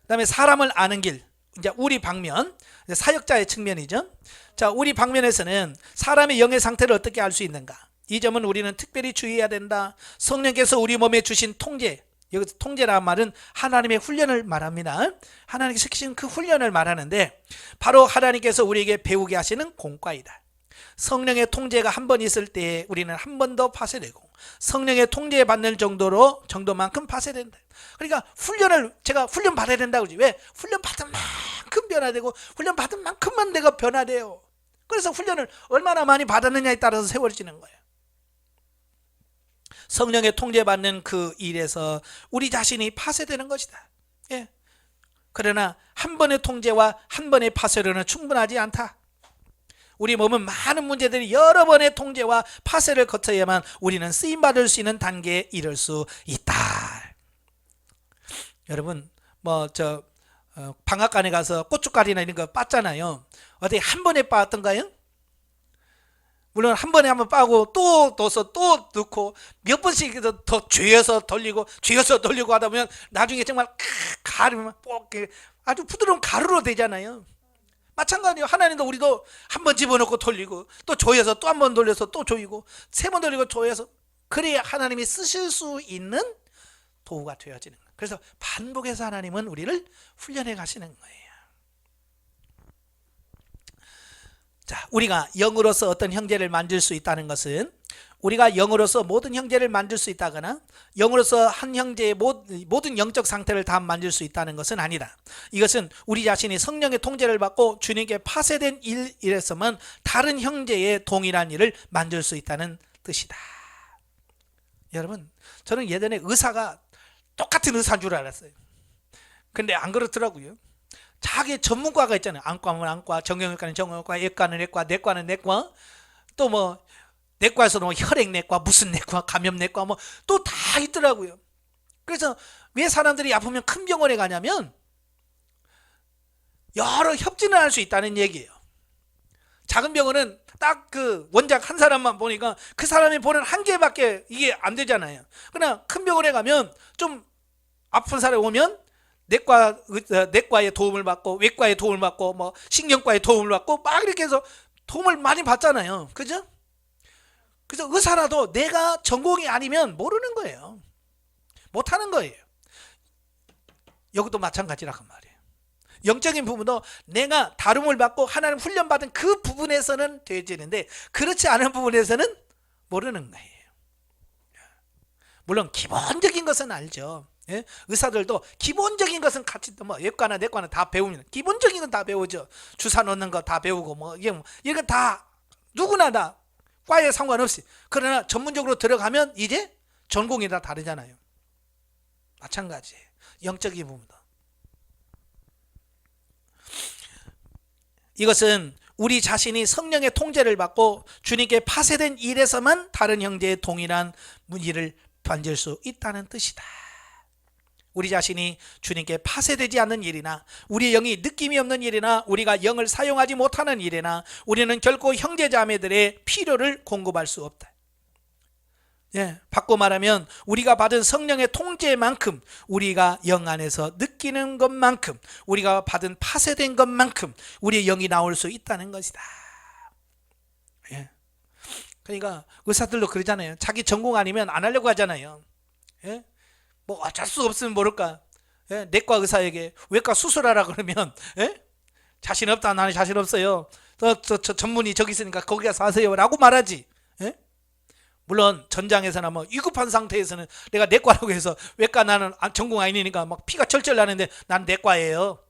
그 다음에 사람을 아는 길, 이제 우리 방면, 사역자의 측면이죠. 자, 우리 방면에서는 사람의 영의 상태를 어떻게 알 수 있는가? 이 점은 우리는 특별히 주의해야 된다. 성령께서 우리 몸에 주신 통제, 여기서 통제라는 말은 하나님의 훈련을 말합니다. 하나님께서 시키신 그 훈련을 말하는데 바로 하나님께서 우리에게 배우게 하시는 공과이다. 성령의 통제가 한 번 있을 때 우리는 한 번 더 파쇄되고 성령의 통제에 받는 정도만큼 파쇄된다. 그러니까 제가 훈련 받아야 된다고 그러지. 왜? 훈련 받은 만큼 변화되고 훈련 받은 만큼만 내가 변화돼요. 그래서 훈련을 얼마나 많이 받았느냐에 따라서 세워지는 거예요. 성령의 통제받는 그 일에서 우리 자신이 파쇄되는 것이다. 예. 그러나 한 번의 통제와 한 번의 파쇄로는 충분하지 않다. 우리 몸은 많은 문제들이 여러 번의 통제와 파쇄를 거쳐야만 우리는 쓰임받을 수 있는 단계에 이를 수 있다. 여러분 방앗간에 가서 고춧가루나 이런 거 빻잖아요. 어디 한 번에 빻던가요? 물론 한 번에 한번 빠고 또 넣어서 또 넣고 몇 번씩 더 죄어서 돌리고 하다 보면 나중에 정말 가루면 아주 부드러운 가루로 되잖아요. 마찬가지예요. 하나님도 우리도 한 번 집어넣고 돌리고 또 조여서 또 한 번 돌려서 또 조이고 세 번 돌리고 조여서 그래야 하나님이 쓰실 수 있는 도구가 되어지는 거예요. 그래서 반복해서 하나님은 우리를 훈련해 가시는 거예요. 자, 우리가 영으로서 어떤 형제를 만질 수 있다는 것은 우리가 영으로서 모든 형제를 만질 수 있다거나 영으로서 한 형제의 모든 영적 상태를 다 만질 수 있다는 것은 아니다. 이것은 우리 자신이 성령의 통제를 받고 주님께 파쇄된 일에서만 다른 형제의 동일한 일을 만질 수 있다는 뜻이다. 여러분, 저는 예전에 의사가 똑같은 의사인 줄 알았어요. 근데 안 그렇더라고요. 자기 전문과가 있잖아요. 안과는 안과, 정형외과는 정형외과, 외과는 외과, 내과는 내과, 또 뭐 내과에서도 뭐 혈액내과, 무슨 내과, 감염내과 뭐 또 다 있더라고요. 그래서 왜 사람들이 아프면 큰 병원에 가냐면 여러 협진을 할 수 있다는 얘기예요. 작은 병원은 딱 그 원장 한 사람만 보니까 그 사람이 보는 한 개밖에 이게 안 되잖아요. 그러나 큰 병원에 가면 좀 아픈 사람이 오면 내과의 도움을 받고 외과의 도움을 받고 뭐 신경과의 도움을 받고 막 이렇게 해서 도움을 많이 받잖아요. 그죠? 그래서 의사라도 내가 전공이 아니면 모르는 거예요. 못하는 거예요. 여기도 마찬가지라고 말이에요. 영적인 부분도 내가 다rum을 받고 하나님 훈련받은 그 부분에서는 되지는데 그렇지 않은 부분에서는 모르는 거예요. 물론 기본적인 것은 알죠. 예? 의사들도 기본적인 것은 같이 뭐 외과나 내과나 다 배우면 기본적인 건 다 배우죠. 주사 놓는 거 다 배우고 뭐 이거 다 누구나 다 과에 상관없이. 그러나 전문적으로 들어가면 이제 전공이 다 다르잖아요. 마찬가지예요. 영적인 부분도. 이것은 우리 자신이 성령의 통제를 받고 주님께 파쇄된 일에서만 다른 형제의 동일한 일을 만질 수 있다는 뜻이다. 우리 자신이 주님께 파쇄되지 않는 일이나 우리의 영이 느낌이 없는 일이나 우리가 영을 사용하지 못하는 일이나 우리는 결코 형제자매들의 필요를 공급할 수 없다. 예, 바꿔 말하면 우리가 받은 성령의 통제만큼 우리가 영 안에서 느끼는 것만큼 우리가 받은 파쇄된 것만큼 우리의 영이 나올 수 있다는 것이다. 예. 그러니까 의사들도 그러잖아요. 자기 전공 아니면 안 하려고 하잖아요. 예? 뭐 어쩔 수 없으면 모를까. 예? 내과 의사에게 외과 수술하라 그러면 예? 자신 없다. 나는 자신 없어요. 저 전문의 저기 있으니까 거기 가서 하세요 라고 말하지. 예? 물론 전장에서나 뭐 위급한 상태에서는 내가 내과라고 해서 외과 나는 전공 아니니까 막 피가 철철 나는데 난 내과예요.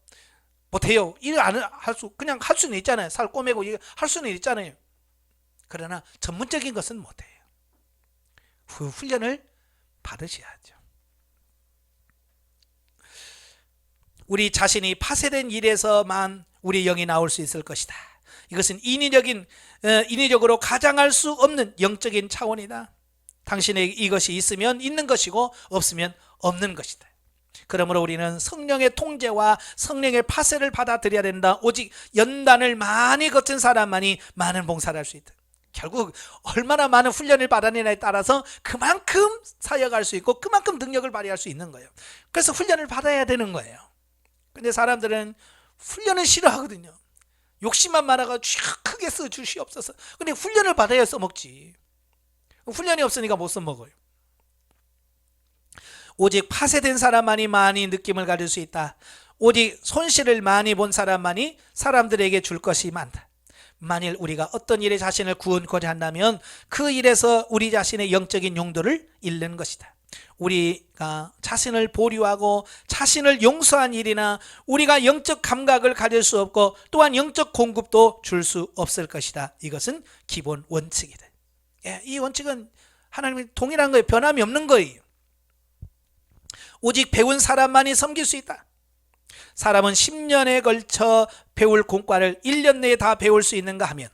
못해요. 일 안 할 수 그냥 할 수는 있잖아요. 살 꼬매고 할 수는 있잖아요. 그러나 전문적인 것은 못해요. 훈련을 받으셔야죠. 우리 자신이 파쇄된 일에서만 우리 영이 나올 수 있을 것이다. 이것은 인위적으로 가장할 수 없는 영적인 차원이다. 당신에게 이것이 있으면 있는 것이고 없으면 없는 것이다. 그러므로 우리는 성령의 통제와 성령의 파쇄를 받아들여야 된다. 오직 연단을 많이 거친 사람만이 많은 봉사를 할 수 있다. 결국 얼마나 많은 훈련을 받았느냐에 따라서 그만큼 사역할 수 있고 그만큼 능력을 발휘할 수 있는 거예요. 그래서 훈련을 받아야 되는 거예요. 근데 사람들은 훈련을 싫어하거든요. 욕심만 많아가지고 크게 써주시옵소서. 근데 훈련을 받아야 써먹지. 훈련이 없으니까 못 써먹어요. 오직 파쇄된 사람만이 많이 느낌을 가질 수 있다. 오직 손실을 많이 본 사람만이 사람들에게 줄 것이 많다. 만일 우리가 어떤 일에 자신을 구원코자 한다면 그 일에서 우리 자신의 영적인 용도를 잃는 것이다. 우리가 자신을 보류하고 자신을 용서한 일이나 우리가 영적 감각을 가질 수 없고 또한 영적 공급도 줄 수 없을 것이다. 이것은 기본 원칙이다. 예, 이 원칙은 하나님이 동일한 거예요. 변함이 없는 거예요. 오직 배운 사람만이 섬길 수 있다. 사람은 10년에 걸쳐 배울 공과를 1년 내에 다 배울 수 있는가 하면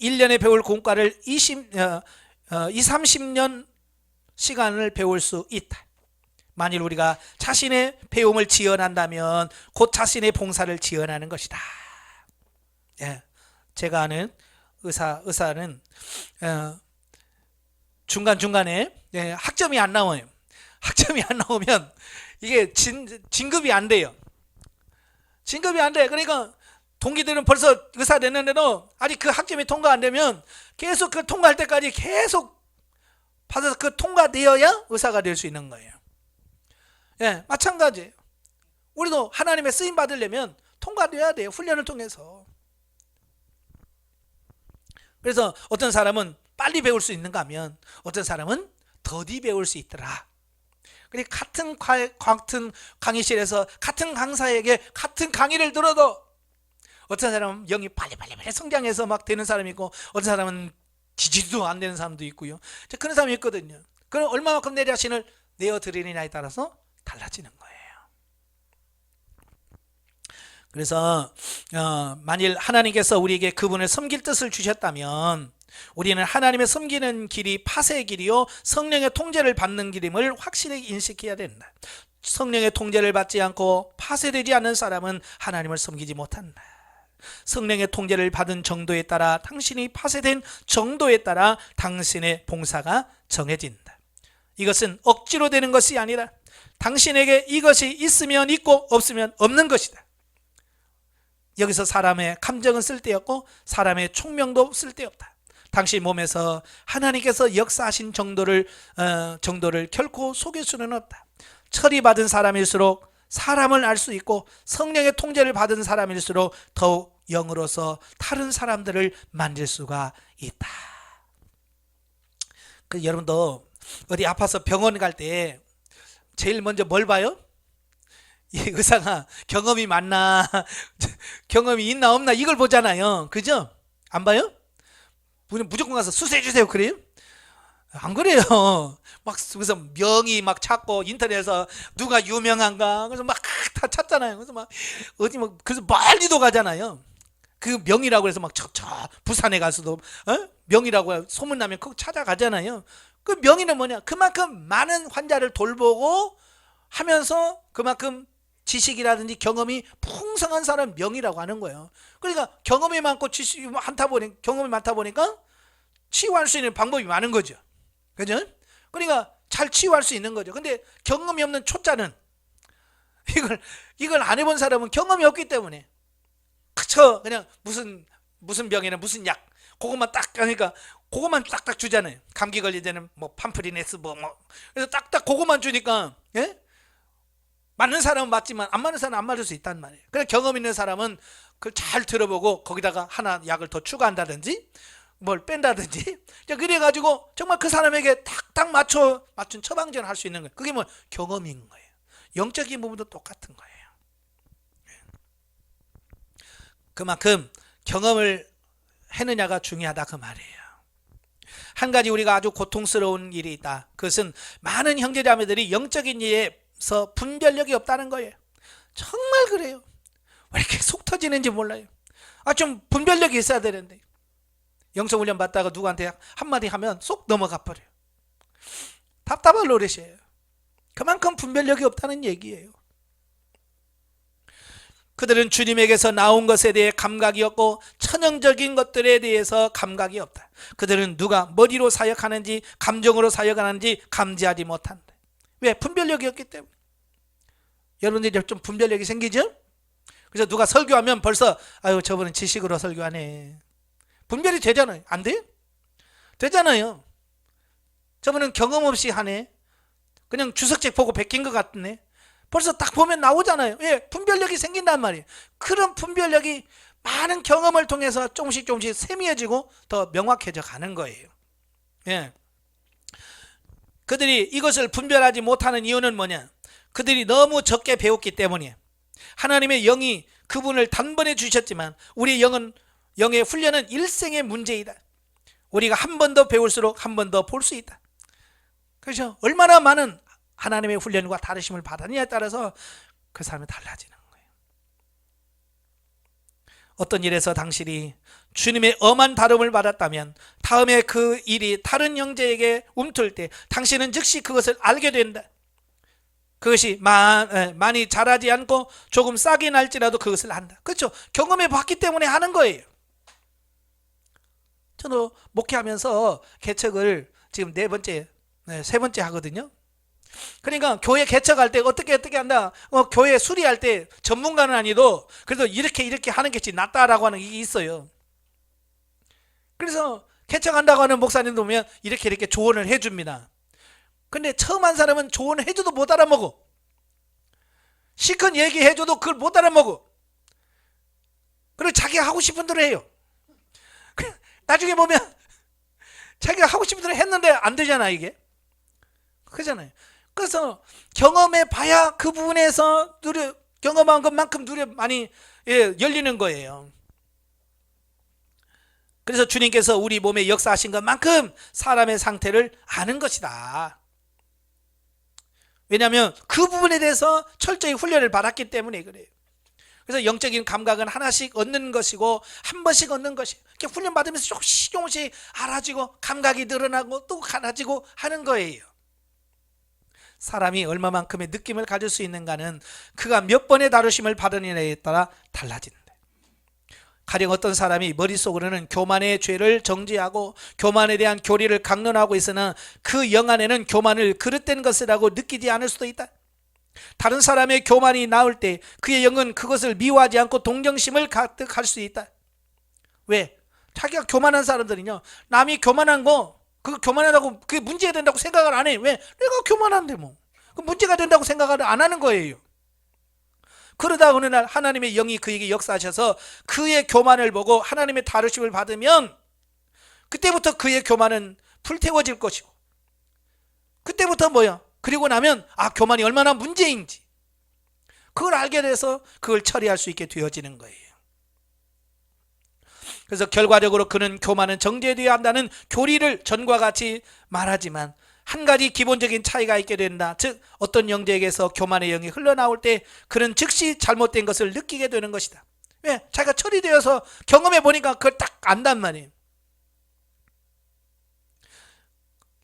1년에 배울 공과를 30년 시간을 배울 수 있다. 만일 우리가 자신의 배움을 지연한다면 곧 자신의 봉사를 지연하는 것이다. 예, 제가 아는 의사는 중간중간에 학점이 안 나와요. 학점이 안 나오면 이게 진급이 안 돼요. 진급이 안 돼. 그러니까 동기들은 벌써 의사 됐는데도 아직 그 학점이 통과 안 되면 계속 그 통과할 때까지 계속 받아서 그 통과되어야 의사가 될 수 있는 거예요. 예, 마찬가지예요. 우리도 하나님의 쓰임 받으려면 통과돼야 돼요. 훈련을 통해서. 그래서 어떤 사람은 빨리 배울 수 있는가 하면 어떤 사람은 더디 배울 수 있더라. 그러니까 같은 강의실에서 같은 강사에게 같은 강의를 들어도 어떤 사람은 영이 빨리 성장해서 막 되는 사람이 있고 어떤 사람은 지지도 안 되는 사람도 있고요. 그런 사람이 있거든요. 그럼 얼마만큼 내 자신을 내어드리느냐에 따라서 달라지는 거예요. 그래서 만일 하나님께서 우리에게 그분을 섬길 뜻을 주셨다면 우리는 하나님의 섬기는 길이 파쇄의 길이요 성령의 통제를 받는 길임을 확실히 인식해야 된다. 성령의 통제를 받지 않고 파쇄되지 않는 사람은 하나님을 섬기지 못한다. 성령의 통제를 받은 정도에 따라 당신이 파쇄된 정도에 따라 당신의 봉사가 정해진다. 이것은 억지로 되는 것이 아니라 당신에게 이것이 있으면 있고 없으면 없는 것이다. 여기서 사람의 감정은 쓸데없고 사람의 총명도 쓸데없다. 당신 몸에서 하나님께서 역사하신 정도를 결코 속일 수는 없다. 처리받은 사람일수록 사람을 알 수 있고 성령의 통제를 받은 사람일수록 더욱 영으로서 다른 사람들을 만질 수가 있다. 여러분도 어디 아파서 병원 갈 때 제일 먼저 뭘 봐요? 이 의사가 경험이 많나 경험이 있나 없나 이걸 보잖아요. 그죠? 안 봐요? 무조건 가서 수술해 주세요 그래요? 안 그래요. 막 그래서 명의 막 찾고 인터넷에서 누가 유명한가 그래서 막 다 찾잖아요. 그래서 막 어디 막 그래서 멀리도 가잖아요. 그 명의라고 해서 막 저 부산에 가서도 명의라고 소문 나면 그거 찾아가잖아요. 그 명의는 뭐냐? 그만큼 많은 환자를 돌보고 하면서 그만큼 지식이라든지 경험이 풍성한 사람 명의라고 하는 거예요. 그러니까 경험이 많고 지식이 경험이 많다 보니까 치유할 수 있는 방법이 많은 거죠. 그죠? 그러니까 잘 치유할 수 있는 거죠. 근데 경험이 없는 초짜는 이걸 안 해본 사람은 경험이 없기 때문에 그쵸? 그냥 무슨 병에는 무슨 약 그것만 딱 그러니까 그것만 딱딱 주잖아요. 감기 걸릴 때는 뭐 팜프리네스 뭐 그래서 딱딱 그것만 주니까 예? 맞는 사람은 맞지만 안 맞는 사람은 안 맞을 수 있단 말이에요. 그래서 경험 있는 사람은 그걸 잘 들어보고 거기다가 하나 약을 더 추가한다든지 뭘 뺀다든지 그래가지고 정말 그 사람에게 딱딱 맞춘 처방전을 할 수 있는 거예요. 그게 뭐 경험인 거예요. 영적인 부분도 똑같은 거예요. 그만큼 경험을 했느냐가 중요하다 그 말이에요. 한 가지 우리가 아주 고통스러운 일이 있다. 그것은 많은 형제자매들이 영적인 일에서 분별력이 없다는 거예요. 정말 그래요. 왜 이렇게 속 터지는지 몰라요. 좀 분별력이 있어야 되는데 영성훈련 받다가 누구한테 한마디 하면 쏙 넘어가 버려요. 답답할 노릇이에요. 그만큼 분별력이 없다는 얘기예요. 그들은 주님에게서 나온 것에 대해 감각이 없고 천연적인 것들에 대해서 감각이 없다. 그들은 누가 머리로 사역하는지 감정으로 사역하는지 감지하지 못한다. 왜? 분별력이 없기 때문에. 여러분들이 좀 분별력이 생기죠? 그래서 누가 설교하면 벌써 아유 저분은 지식으로 설교하네. 분별이 되잖아요. 안 돼요? 되잖아요. 저분은 경험 없이 하네. 그냥 주석책 보고 베낀 것 같네. 벌써 딱 보면 나오잖아요. 예, 분별력이 생긴단 말이에요. 그런 분별력이 많은 경험을 통해서 조금씩 세미해지고 더 명확해져 가는 거예요. 예. 그들이 이것을 분별하지 못하는 이유는 뭐냐? 그들이 너무 적게 배웠기 때문이에요. 하나님의 영이 그분을 단번에 주셨지만 우리의 영의 훈련은 일생의 문제이다. 우리가 한 번 더 배울수록 한 번 더 볼 수 있다. 그렇죠? 얼마나 많은 하나님의 훈련과 다르심을 받았느냐에 따라서 그 사람이 달라지는 거예요. 어떤 일에서 당신이 주님의 엄한 다름을 받았다면 다음에 그 일이 다른 형제에게 움틀 때 당신은 즉시 그것을 알게 된다. 그것이 많이 자라지 않고 조금 싹이 날지라도 그것을 안다. 그렇죠? 경험해 봤기 때문에 하는 거예요. 저도 목회하면서 개척을 지금 세 번째 하거든요. 그러니까 교회 개척할 때 어떻게 한다. 교회 수리할 때 전문가는 아니도 그래도 이렇게 하는 게 낫다라고 하는 게 있어요. 그래서 개척한다고 하는 목사님도 보면 이렇게 조언을 해줍니다. 근데 처음 한 사람은 조언을 해줘도 못 알아먹어. 시큰 얘기해줘도 그걸 못 알아먹어. 그리고 자기가 하고 싶은 대로 해요. 나중에 보면 자기가 하고 싶은 대로 했는데 안 되잖아, 이게. 그잖아요. 그래서 경험해 봐야 그 부분에서 경험한 것만큼 많이 열리는 거예요. 그래서 주님께서 우리 몸에 역사하신 것만큼 사람의 상태를 아는 것이다. 왜냐하면 그 부분에 대해서 철저히 훈련을 받았기 때문에 그래요. 그래서 영적인 감각은 하나씩 얻는 것이고 한 번씩 얻는 것이 이렇게 훈련받으면서 조금씩 알아지고 감각이 늘어나고 또 갈아지고 하는 거예요. 사람이 얼마만큼의 느낌을 가질 수 있는가는 그가 몇 번의 다루심을 받으느냐에 따라 달라진다. 가령 어떤 사람이 머릿속으로는 교만의 죄를 정죄하고 교만에 대한 교리를 강론하고 있으나 그 영 안에는 교만을 그릇된 것이라고 느끼지 않을 수도 있다. 다른 사람의 교만이 나올 때 그의 영은 그것을 미워하지 않고 동정심을 가득할 수 있다. 왜? 자기가 교만한 사람들은요, 남이 교만한 거 그거 교만하다고 그게 문제가 된다고 생각을 안 해. 왜? 내가 교만한데 뭐 그 문제가 된다고 생각을 안 하는 거예요. 그러다 어느 날 하나님의 영이 그에게 역사하셔서 그의 교만을 보고 하나님의 다루심을 받으면 그때부터 그의 교만은 불태워질 것이고, 그때부터 뭐야? 그리고 나면 교만이 얼마나 문제인지 그걸 알게 돼서 그걸 처리할 수 있게 되어지는 거예요. 그래서 결과적으로 그는 교만은 정죄되어야 한다는 교리를 전과 같이 말하지만 한 가지 기본적인 차이가 있게 된다. 즉 어떤 영재에게서 교만의 영이 흘러나올 때 그는 즉시 잘못된 것을 느끼게 되는 것이다. 왜? 자기가 처리되어서 경험해 보니까 그걸 딱 안단 말이에요.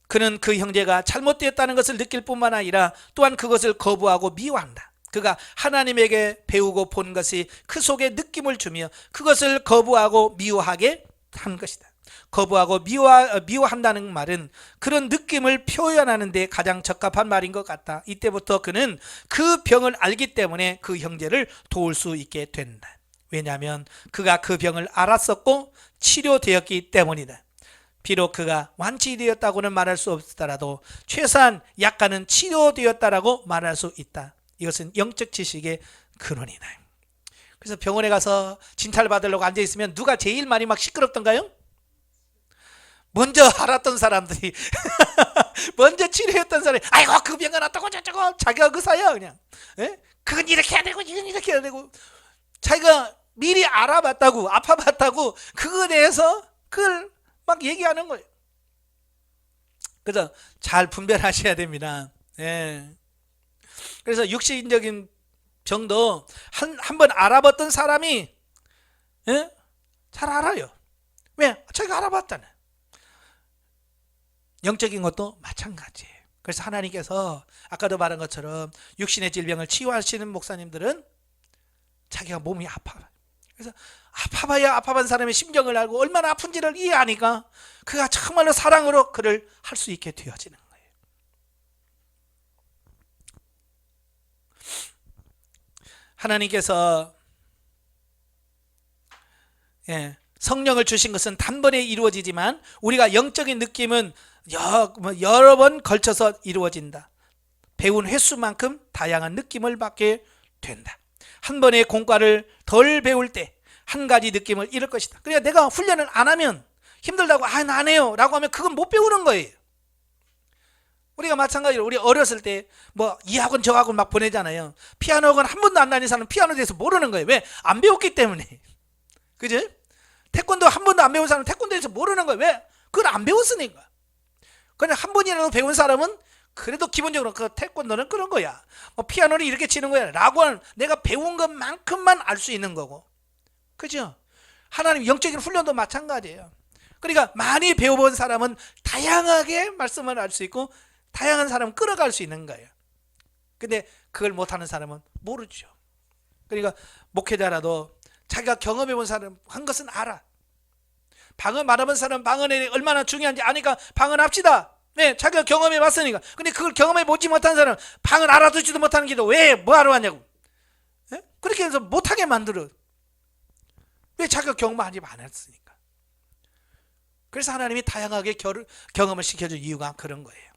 그는 그 형제가 잘못되었다는 것을 느낄 뿐만 아니라 또한 그것을 거부하고 미워한다. 그가 하나님에게 배우고 본 것이 그 속에 느낌을 주며 그것을 거부하고 미워하게 한 것이다. 거부하고 미워한다는 말은 그런 느낌을 표현하는 데 가장 적합한 말인 것 같다. 이때부터 그는 그 병을 알기 때문에 그 형제를 도울 수 있게 된다. 왜냐하면 그가 그 병을 알았었고 치료되었기 때문이다. 비록 그가 완치되었다고는 말할 수 없더라도 최소한 약간은 치료되었다라고 말할 수 있다. 이것은 영적 지식의 근원이다. 그래서 병원에 가서 진찰 받으려고 앉아있으면 누가 제일 많이 막 시끄럽던가요? 먼저 알았던 사람들이 먼저 치료했던 사람이 아이고 그 병은 어떻고 저쩌고 자기가 의사야 그냥. 그건 이렇게 해야 되고 이건 이렇게 해야 되고 자기가 미리 알아봤다고 아파봤다고 그거에 대해서 그걸 막 얘기하는 거예요. 그래서 잘 분별하셔야 됩니다. 그래서 육신적인 병도 한 번 알아봤던 사람이 잘 알아요. 왜? 자기가 알아봤잖아요. 영적인 것도 마찬가지예요. 그래서 하나님께서 아까도 말한 것처럼 육신의 질병을 치유하시는 목사님들은 자기가 몸이 아파요. 그래서 아파봐야 아파본 사람의 심정을 알고 얼마나 아픈지를 이해하니까 그가 정말로 사랑으로 그를 할 수 있게 되어지는 거예요. 하나님께서 성령을 주신 것은 단번에 이루어지지만 우리가 영적인 느낌은 여러 번 걸쳐서 이루어진다. 배운 횟수만큼 다양한 느낌을 받게 된다. 한 번의 공과를 덜 배울 때 한 가지 느낌을 잃을 것이다. 그러니까 내가 훈련을 안 하면 힘들다고 나 안 해요 라고 하면 그건 못 배우는 거예요. 우리가 마찬가지로 우리 어렸을 때 뭐 이 학원 저 학원 막 보내잖아요. 피아노 학원 한 번도 안 다닌 사람은 피아노에 대해서 모르는 거예요. 왜? 안 배웠기 때문에. 그죠? 태권도 한 번도 안 배운 사람은 태권도에 대해서 모르는 거예요. 왜? 그걸 안 배웠으니까. 그냥 한 번이라도 배운 사람은 그래도 기본적으로 그 태권도는 그런 거야. 피아노를 이렇게 치는 거야 라고 하는 내가 배운 것만큼만 알 수 있는 거고. 그죠? 하나님 영적인 훈련도 마찬가지예요. 그러니까 많이 배워본 사람은 다양하게 말씀을 할 수 있고 다양한 사람은 끌어갈 수 있는 거예요. 근데 그걸 못하는 사람은 모르죠. 그러니까 목회자라도 자기가 경험해본 사람 한 것은 알아. 방언 말해본 사람은 방언이 얼마나 중요한지 아니까 방언합시다. 네, 자기가 경험해봤으니까. 근데 그걸 경험해보지 못한 사람은 방언 알아듣지도 못하는 기도 왜 뭐하러 왔냐고. 그렇게 해서 못하게 만들어. 왜? 자기가 경험하지 않았으니까. 그래서 하나님이 다양하게 경험을 시켜줄 이유가 그런 거예요.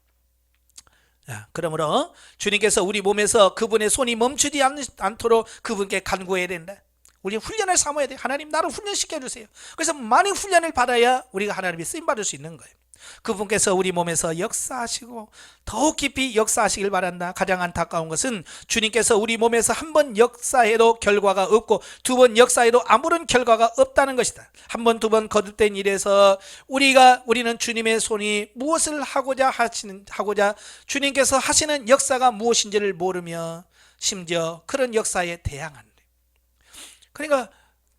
그러므로 주님께서 우리 몸에서 그분의 손이 멈추지 않도록 그분께 간구해야 된다. 우리 훈련을 삼아야 돼. 하나님 나를 훈련시켜 주세요. 그래서 많이 훈련을 받아야 우리가 하나님이 쓰임받을 수 있는 거예요. 그분께서 우리 몸에서 역사하시고 더욱 깊이 역사하시길 바란다. 가장 안타까운 것은 주님께서 우리 몸에서 한 번 역사해도 결과가 없고 두 번 역사해도 아무런 결과가 없다는 것이다. 한 번, 두 번 거듭된 일에서 우리는 주님의 손이 무엇을 하고자 주님께서 하시는 역사가 무엇인지를 모르며 심지어 그런 역사에 대항한다. 그러니까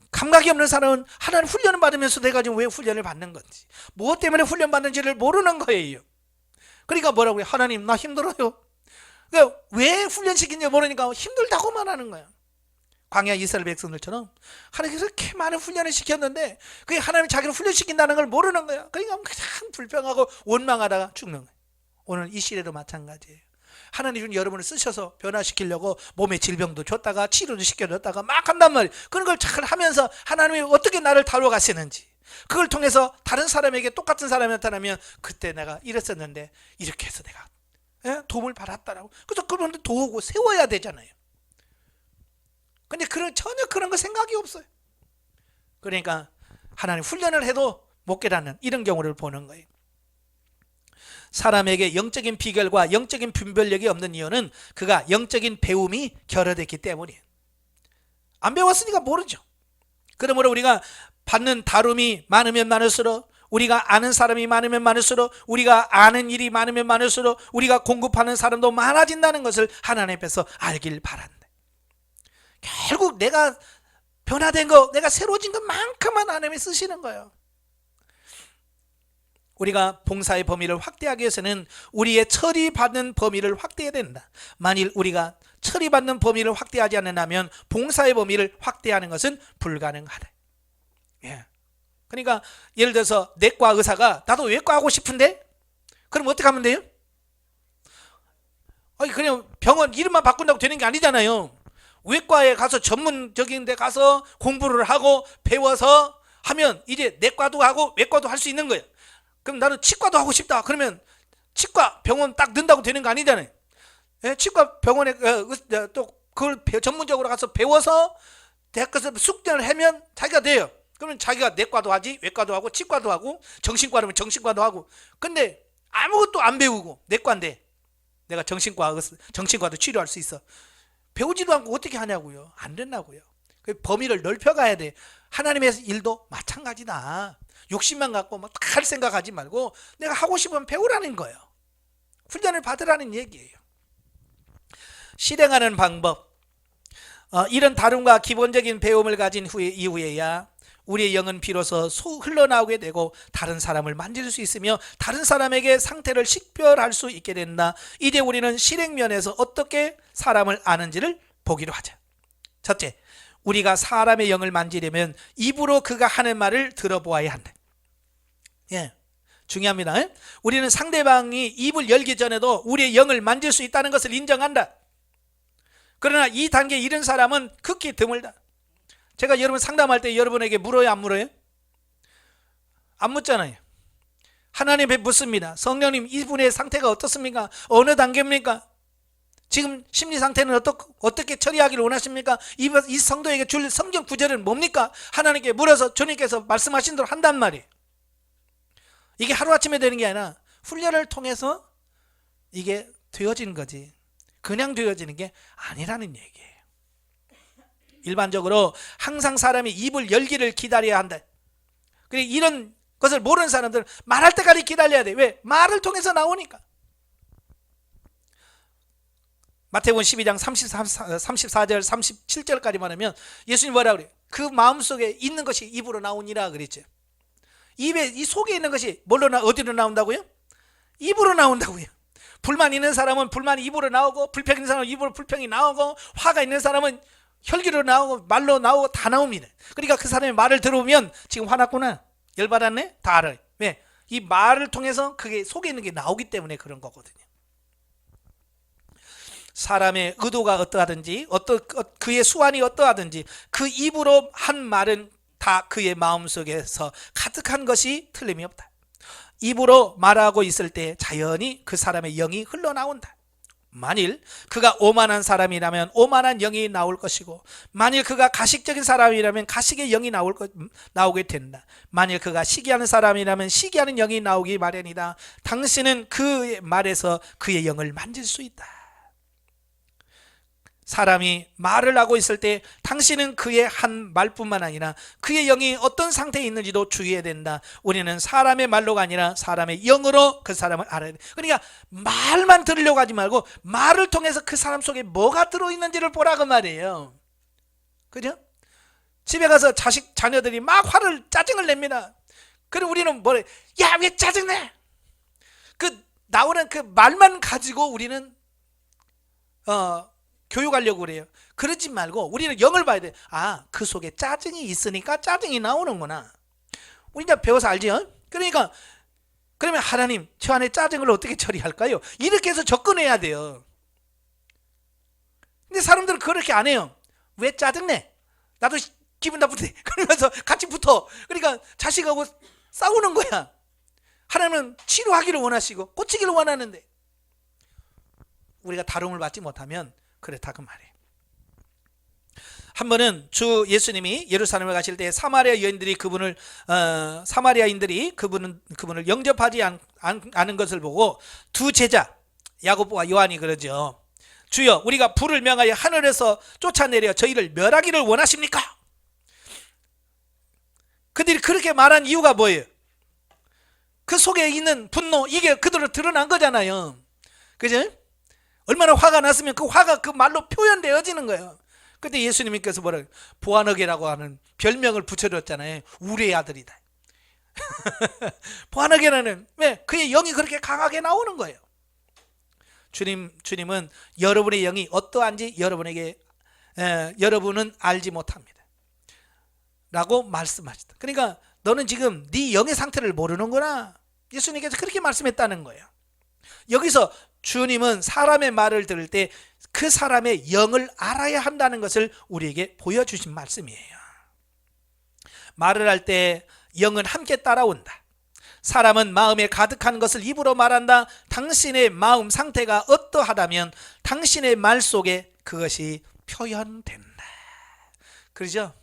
감각이 없는 사람은 하나님 훈련을 받으면서 내가 지금 왜 훈련을 받는 건지, 무엇 때문에 훈련 받는지를 모르는 거예요. 그러니까 뭐라고요? 하나님 나 힘들어요. 그러니까 왜 훈련시킨지 모르니까 힘들다고만 하는 거야. 광야 이스라엘 백성들처럼 하나님께서 그렇게 많은 훈련을 시켰는데 그게 하나님이 자기를 훈련시킨다는 걸 모르는 거야. 그러니까 그냥 불평하고 원망하다가 죽는 거야. 오늘 이 시대도 마찬가지예요. 하나님은 여러분을 쓰셔서 변화시키려고 몸에 질병도 줬다가 치료도 시켜줬다가 막 한단 말이에요. 그런 걸 잘 하면서 하나님이 어떻게 나를 다루어 가시는지, 그걸 통해서 다른 사람에게 똑같은 사람이 나타나면 그때 내가 이랬었는데 이렇게 해서 내가 도움을 받았다라고. 그래서 그분들 도우고 세워야 되잖아요. 근데 전혀 그런 거 생각이 없어요. 그러니까 하나님 훈련을 해도 못 깨닫는 이런 경우를 보는 거예요. 사람에게 영적인 비결과 영적인 분별력이 없는 이유는 그가 영적인 배움이 결여됐기 때문이에요. 안 배웠으니까 모르죠. 그러므로 우리가 받는 다룸이 많으면 많을수록, 우리가 아는 사람이 많으면 많을수록, 우리가 아는 일이 많으면 많을수록 우리가 공급하는 사람도 많아진다는 것을 하나님 앞에서 알길 바란다. 결국 내가 변화된 거, 내가 새로워진 것만큼만 하나님이 쓰시는 거예요. 우리가 봉사의 범위를 확대하기 위해서는 우리의 처리받는 범위를 확대해야 된다. 만일 우리가 처리받는 범위를 확대하지 않는다면 봉사의 범위를 확대하는 것은 불가능하다. 그러니까 예를 들어서 내과 의사가 나도 외과 하고 싶은데 그럼 어떻게 하면 돼요? 그냥 병원 이름만 바꾼다고 되는 게 아니잖아요. 외과에 가서 전문적인 데 가서 공부를 하고 배워서 하면 이제 내과도 하고 외과도 할 수 있는 거예요. 그럼 나는 치과도 하고 싶다. 그러면 치과 병원 딱 넣는다고 되는 거 아니잖아요. 치과 병원에 또 그걸 전문적으로 가서 배워서 대학교에서 숙제를 하면 자기가 돼요. 그러면 자기가 내과도 하지, 외과도 하고, 치과도 하고, 정신과라면 정신과도 하고. 근데 아무것도 안 배우고 내과인데 내가 정신과도 치료할 수 있어. 배우지도 않고 어떻게 하냐고요. 안 된다고요. 그 범위를 넓혀가야 돼. 하나님의 일도 마찬가지다. 욕심만 갖고 막 할 생각하지 말고 내가 하고 싶으면 배우라는 거예요. 훈련을 받으라는 얘기예요. 실행하는 방법. 이런 다름과 기본적인 배움을 가진 이후에야 우리의 영은 비로소 흘러나오게 되고 다른 사람을 만질 수 있으며 다른 사람에게 상태를 식별할 수 있게 된다. 이제 우리는 실행면에서 어떻게 사람을 아는지를 보기로 하자. 첫째, 우리가 사람의 영을 만지려면 입으로 그가 하는 말을 들어보아야 한다. 중요합니다. 우리는 상대방이 입을 열기 전에도 우리의 영을 만질 수 있다는 것을 인정한다. 그러나 이 단계에 이른 사람은 극히 드물다. 제가 여러분 상담할 때 여러분에게 물어요, 안 물어요? 안 묻잖아요. 하나님께 묻습니다. 성령님, 이분의 상태가 어떻습니까? 어느 단계입니까? 지금 심리 상태는 어떻게 처리하기를 원하십니까? 이 성도에게 줄 성경 구절은 뭡니까? 하나님께 물어서 주님께서 말씀하신 대로 한단 말이에요. 이게 하루아침에 되는 게 아니라 훈련을 통해서 이게 되어지는 거지. 그냥 되어지는 게 아니라는 얘기예요. 일반적으로 항상 사람이 입을 열기를 기다려야 한다. 그리고 이런 것을 모르는 사람들은 말할 때까지 기다려야 돼. 왜? 말을 통해서 나오니까. 마태복음 12장 34절 37절까지 말하면 예수님 뭐라 그래요? 그 마음속에 있는 것이 입으로 나오니라 그랬죠. 이 속에 있는 것이 어디로 나온다고요? 입으로 나온다고요. 불만 있는 사람은 불만이 입으로 나오고, 불평 있는 사람은 입으로 불평이 나오고, 화가 있는 사람은 혈기로 나오고, 말로 나오고, 다 나옵니다. 그러니까 그 사람의 말을 들어보면 지금 화났구나, 열받았네, 다 알아요. 왜? 이 말을 통해서 그게 속에 있는 게 나오기 때문에 그런 거거든요. 사람의 의도가 어떠하든지, 그의 수완이 어떠하든지 그 입으로 한 말은 다 그의 마음속에서 가득한 것이 틀림이 없다. 입으로 말하고 있을 때 자연히 그 사람의 영이 흘러나온다. 만일 그가 오만한 사람이라면 오만한 영이 나올 것이고, 만일 그가 가식적인 사람이라면 가식의 영이 나오게 된다. 만일 그가 시기하는 사람이라면 시기하는 영이 나오기 마련이다. 당신은 그의 말에서 그의 영을 만질 수 있다. 사람이 말을 하고 있을 때 당신은 그의 한 말뿐만 아니라 그의 영이 어떤 상태에 있는지도 주의해야 된다. 우리는 사람의 말로가 아니라 사람의 영으로 그 사람을 알아야 돼. 그러니까 말만 들으려고 하지 말고 말을 통해서 그 사람 속에 뭐가 들어있는지를 보라고 말이에요. 그죠? 집에 가서 자녀들이 막 짜증을 냅니다. 그럼 우리는 뭐래? 야, 왜 짜증내? 그 나오는 그 말만 가지고 우리는 교육하려고 그래요. 그러지 말고 우리는 영을 봐야 돼. 아, 그 속에 짜증이 있으니까 짜증이 나오는구나. 우리 이제 배워서 알지요? 그러니까 그러면 하나님, 저 안에 짜증을 어떻게 처리할까요? 이렇게 해서 접근해야 돼요. 근데 사람들은 그렇게 안 해요. 왜 짜증내? 나도 기분 나쁜데. 그러면서 같이 붙어. 그러니까 자식하고 싸우는 거야. 하나님은 치료하기를 원하시고 고치기를 원하는데 우리가 다rum을 받지 못하면 그렇다 그 말이에요. 한 번은 주 예수님이 예루살렘에 가실 때 사마리아인들이 그분을 영접하지 않은 것을 보고 두 제자 야고보와 요한이 그러죠. 주여, 우리가 불을 명하여 하늘에서 쫓아내려 저희를 멸하기를 원하십니까? 그들이 그렇게 말한 이유가 뭐예요? 그 속에 있는 분노, 이게 그대로 드러난 거잖아요. 그죠? 얼마나 화가 났으면 그 화가 그 말로 표현되어지는 거예요. 그때 예수님께서 보아너게라고 하는 별명을 붙여줬잖아요. 우리의 아들이다. 보아너게라는, 왜? 그의 영이 그렇게 강하게 나오는 거예요. 주님은 여러분의 영이 어떠한지 여러분은 알지 못합니다 라고 말씀하셨다. 그러니까 너는 지금 네 영의 상태를 모르는구나. 예수님께서 그렇게 말씀했다는 거예요. 여기서 주님은 사람의 말을 들을 때 그 사람의 영을 알아야 한다는 것을 우리에게 보여주신 말씀이에요. 말을 할 때 영은 함께 따라온다. 사람은 마음에 가득한 것을 입으로 말한다. 당신의 마음 상태가 어떠하다면 당신의 말 속에 그것이 표현된다. 그러죠?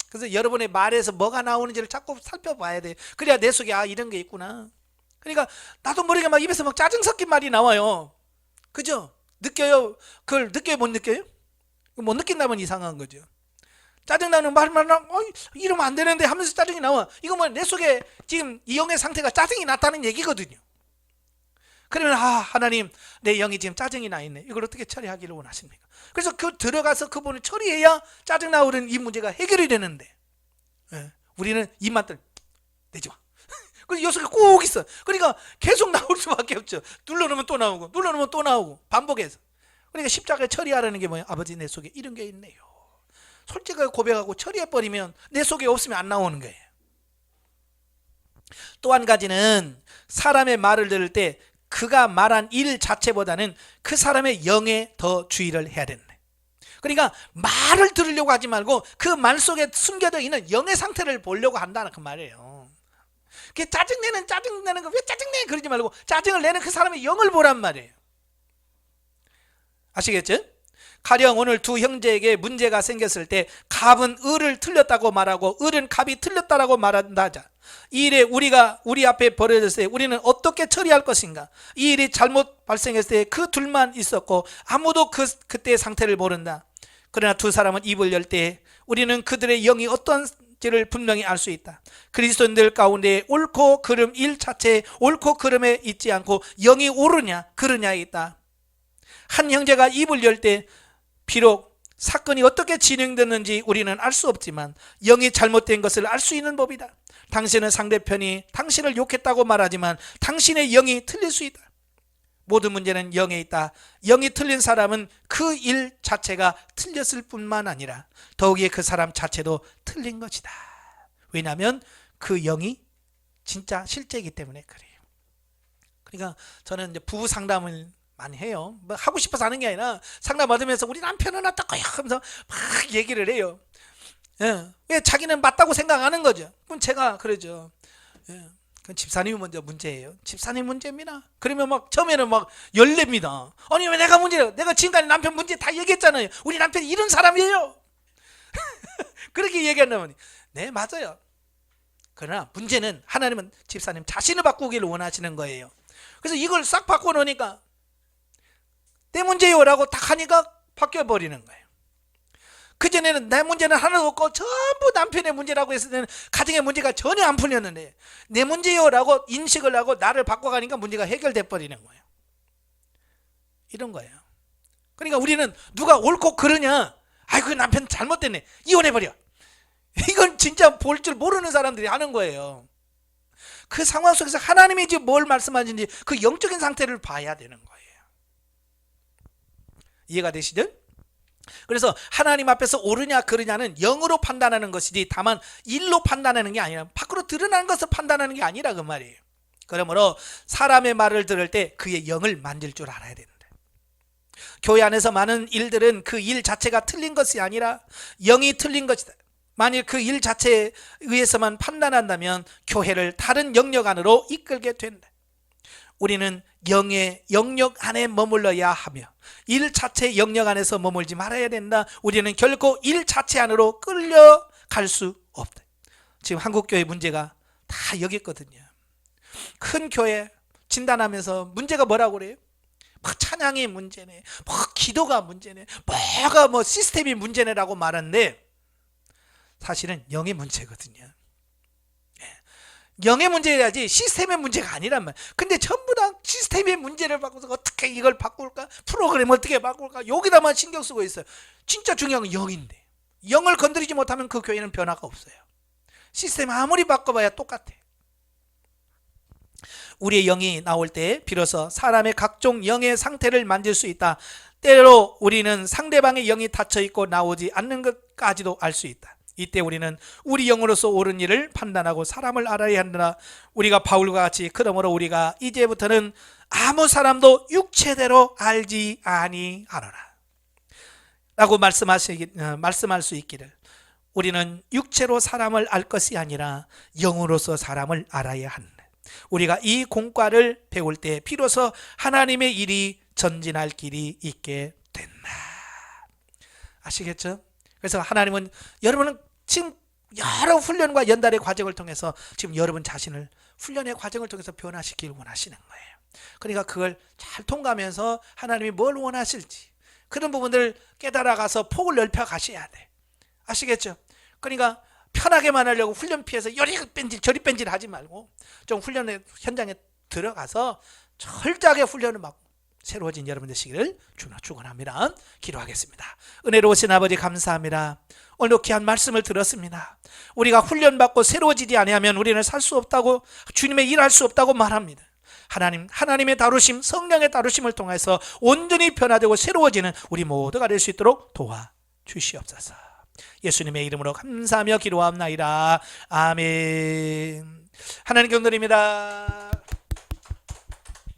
그래서 여러분의 말에서 뭐가 나오는지를 자꾸 살펴봐야 돼요. 그래야 내 속에 이런 게 있구나. 그러니까 나도 모르게 막 입에서 막 짜증 섞인 말이 나와요. 그죠? 느껴요? 그걸 느껴요? 못 느껴요? 못 느낀다면 이상한 거죠. 짜증나는 말만 이러면 안 되는데 하면서 짜증이 나와. 이거 뭐 내 속에 지금 이 영의 상태가 짜증이 났다는 얘기거든요. 그러면 하나님, 내 영이 지금 짜증이 나 있네. 이걸 어떻게 처리하기를 원하십니까? 그래서 들어가서 그분을 처리해야 짜증 나오는 이 문제가 해결이 되는데, 우리는 입만 내지 마. 그래서 요 속에 꼭 있어. 그러니까 계속 나올 수밖에 없죠. 눌러놓으면 또 나오고 눌러놓으면 또 나오고 반복해서. 그러니까 십자가에 처리하라는 게 뭐예요? 아버지, 내 속에 이런 게 있네요. 솔직하게 고백하고 처리해버리면 내 속에 없으면 안 나오는 거예요. 또 한 가지는 사람의 말을 들을 때 그가 말한 일 자체보다는 그 사람의 영에 더 주의를 해야 된다. 그러니까 말을 들으려고 하지 말고 그 말 속에 숨겨져 있는 영의 상태를 보려고 한다는 그 말이에요. 짜증내는 거 왜 짜증내? 그러지 말고 짜증을 내는 그 사람의 영을 보란 말이에요. 아시겠죠? 가령 오늘 두 형제에게 문제가 생겼을 때 갑은 을을 틀렸다고 말하고 을은 갑이 틀렸다라고 말한다 하자. 이 일에 우리 앞에 벌어졌을 때 우리는 어떻게 처리할 것인가? 이 일이 잘못 발생했을 때 그 둘만 있었고 아무도 그때의 상태를 모른다. 그러나 두 사람은 입을 열 때 우리는 그들의 영이 어떤지를 분명히 알 수 있다. 그리스도인들 가운데 옳고 그름 일 자체에 옳고 그름에 있지 않고 영이 옳으냐 그르냐에 있다. 한 형제가 입을 열 때 비록 사건이 어떻게 진행됐는지 우리는 알 수 없지만 영이 잘못된 것을 알 수 있는 법이다. 당신은 상대편이 당신을 욕했다고 말하지만 당신의 영이 틀릴 수 있다. 모든 문제는 영에 있다. 영이 틀린 사람은 그 일 자체가 틀렸을 뿐만 아니라 더욱이 그 사람 자체도 틀린 것이다. 왜냐하면 그 영이 진짜 실제이기 때문에 그래요. 그러니까 저는 이제 부부 상담을 많이 해요. 뭐 하고 싶어서 하는 게 아니라 상담 받으면서 우리 남편은 어떡해요 하면서 막 얘기를 해요. 왜 자기는 맞다고 생각하는 거죠. 그럼 제가 그러죠. 그건 집사님이 먼저 문제예요. 집사님 문제입니다. 그러면 막 처음에는 막 열렙니다. 아니 왜 내가 문제예요? 내가 지금까지 남편 문제 다 얘기했잖아요. 우리 남편이 이런 사람이에요. 그렇게 얘기한다면 네 맞아요. 그러나 문제는 하나님은 집사님 자신을 바꾸기를 원하시는 거예요. 그래서 이걸 싹 바꿔놓으니까 내 문제요라고 딱 하니까 바뀌어버리는 거예요. 그전에는 내 문제는 하나도 없고 전부 남편의 문제라고 했을 때는 가정의 문제가 전혀 안 풀렸는데 내 문제요라고 인식을 하고 나를 바꿔가니까 문제가 해결돼 버리는 거예요. 이런 거예요. 그러니까 우리는 누가 옳고 그러냐, 아이고 남편 잘못됐네, 이혼해버려, 이건 진짜 볼 줄 모르는 사람들이 하는 거예요. 그 상황 속에서 하나님이 지금 뭘 말씀하시는지 그 영적인 상태를 봐야 되는 거예요. 이해가 되시죠? 그래서 하나님 앞에서 옳으냐 그르냐는 영으로 판단하는 것이지 다만 일로 판단하는 게 아니라 밖으로 드러나는 것을 판단하는 게 아니라 그 말이에요. 그러므로 사람의 말을 들을 때 그의 영을 만질 줄 알아야 된다. 교회 안에서 많은 일들은 그 일 자체가 틀린 것이 아니라 영이 틀린 것이다. 만일 그 일 자체에 의해서만 판단한다면 교회를 다른 영역 안으로 이끌게 된다. 우리는 영의 영역 안에 머물러야 하며 일 자체의 영역 안에서 머물지 말아야 된다. 우리는 결코 일 자체 안으로 끌려갈 수 없다. 지금 한국교회 문제가 다 여기 있거든요. 큰 교회 진단하면서 문제가 뭐라고 그래요? 막 찬양이 문제네, 막 기도가 문제네, 뭐가 뭐 시스템이 문제네라고 말하는데 사실은 영의 문제거든요. 영의 문제여야지 시스템의 문제가 아니란 말이에요. 근데 전부 다 시스템의 문제를 바꿔서 어떻게 이걸 바꿀까, 프로그램 어떻게 바꿀까, 여기다만 신경 쓰고 있어요. 진짜 중요한 건 영인데 영을 건드리지 못하면 그 교회는 변화가 없어요. 시스템 아무리 바꿔봐야 똑같아. 우리의 영이 나올 때 비로소 사람의 각종 영의 상태를 만질 수 있다. 때로 우리는 상대방의 영이 닫혀있고 나오지 않는 것까지도 알 수 있다. 이때 우리는 우리 영으로서 옳은 일을 판단하고 사람을 알아야 한다. 우리가 바울과 같이 그러므로 우리가 이제부터는 아무 사람도 육체대로 알지 아니하노라 라고 말씀할 수 있기를, 우리는 육체로 사람을 알 것이 아니라 영으로서 사람을 알아야 한다. 우리가 이 공과를 배울 때 비로소 하나님의 일이 전진할 길이 있게 된다. 아시겠죠? 그래서 하나님은 여러분은 지금 여러 훈련과 연달의 과정을 통해서 지금 여러분 자신을 훈련의 과정을 통해서 변화시키길 원하시는 거예요. 그러니까 그걸 잘 통과하면서 하나님이 뭘 원하실지 그런 부분들을 깨달아가서 폭을 넓혀 가셔야 돼. 아시겠죠? 그러니까 편하게만 하려고 훈련 피해서 요리 뺀질 저리 뺀질 하지 말고 좀 훈련 현장에 들어가서 철저하게 훈련을 받고 새로워진 여러분 되시기를 축원합니다. 기도하겠습니다. 은혜로우신 아버지 감사합니다. 오늘 귀한 말씀을 들었습니다. 우리가 훈련받고 새로워지지 아니하면 우리는 살 수 없다고, 주님의 일할 수 없다고 말합니다. 하나님의 다루심, 성령의 다루심을 통해서 온전히 변화되고 새로워지는 우리 모두가 될 수 있도록 도와주시옵소서. 예수님의 이름으로 감사하며 기도합나이다. 아멘. 하나님 경도입니다.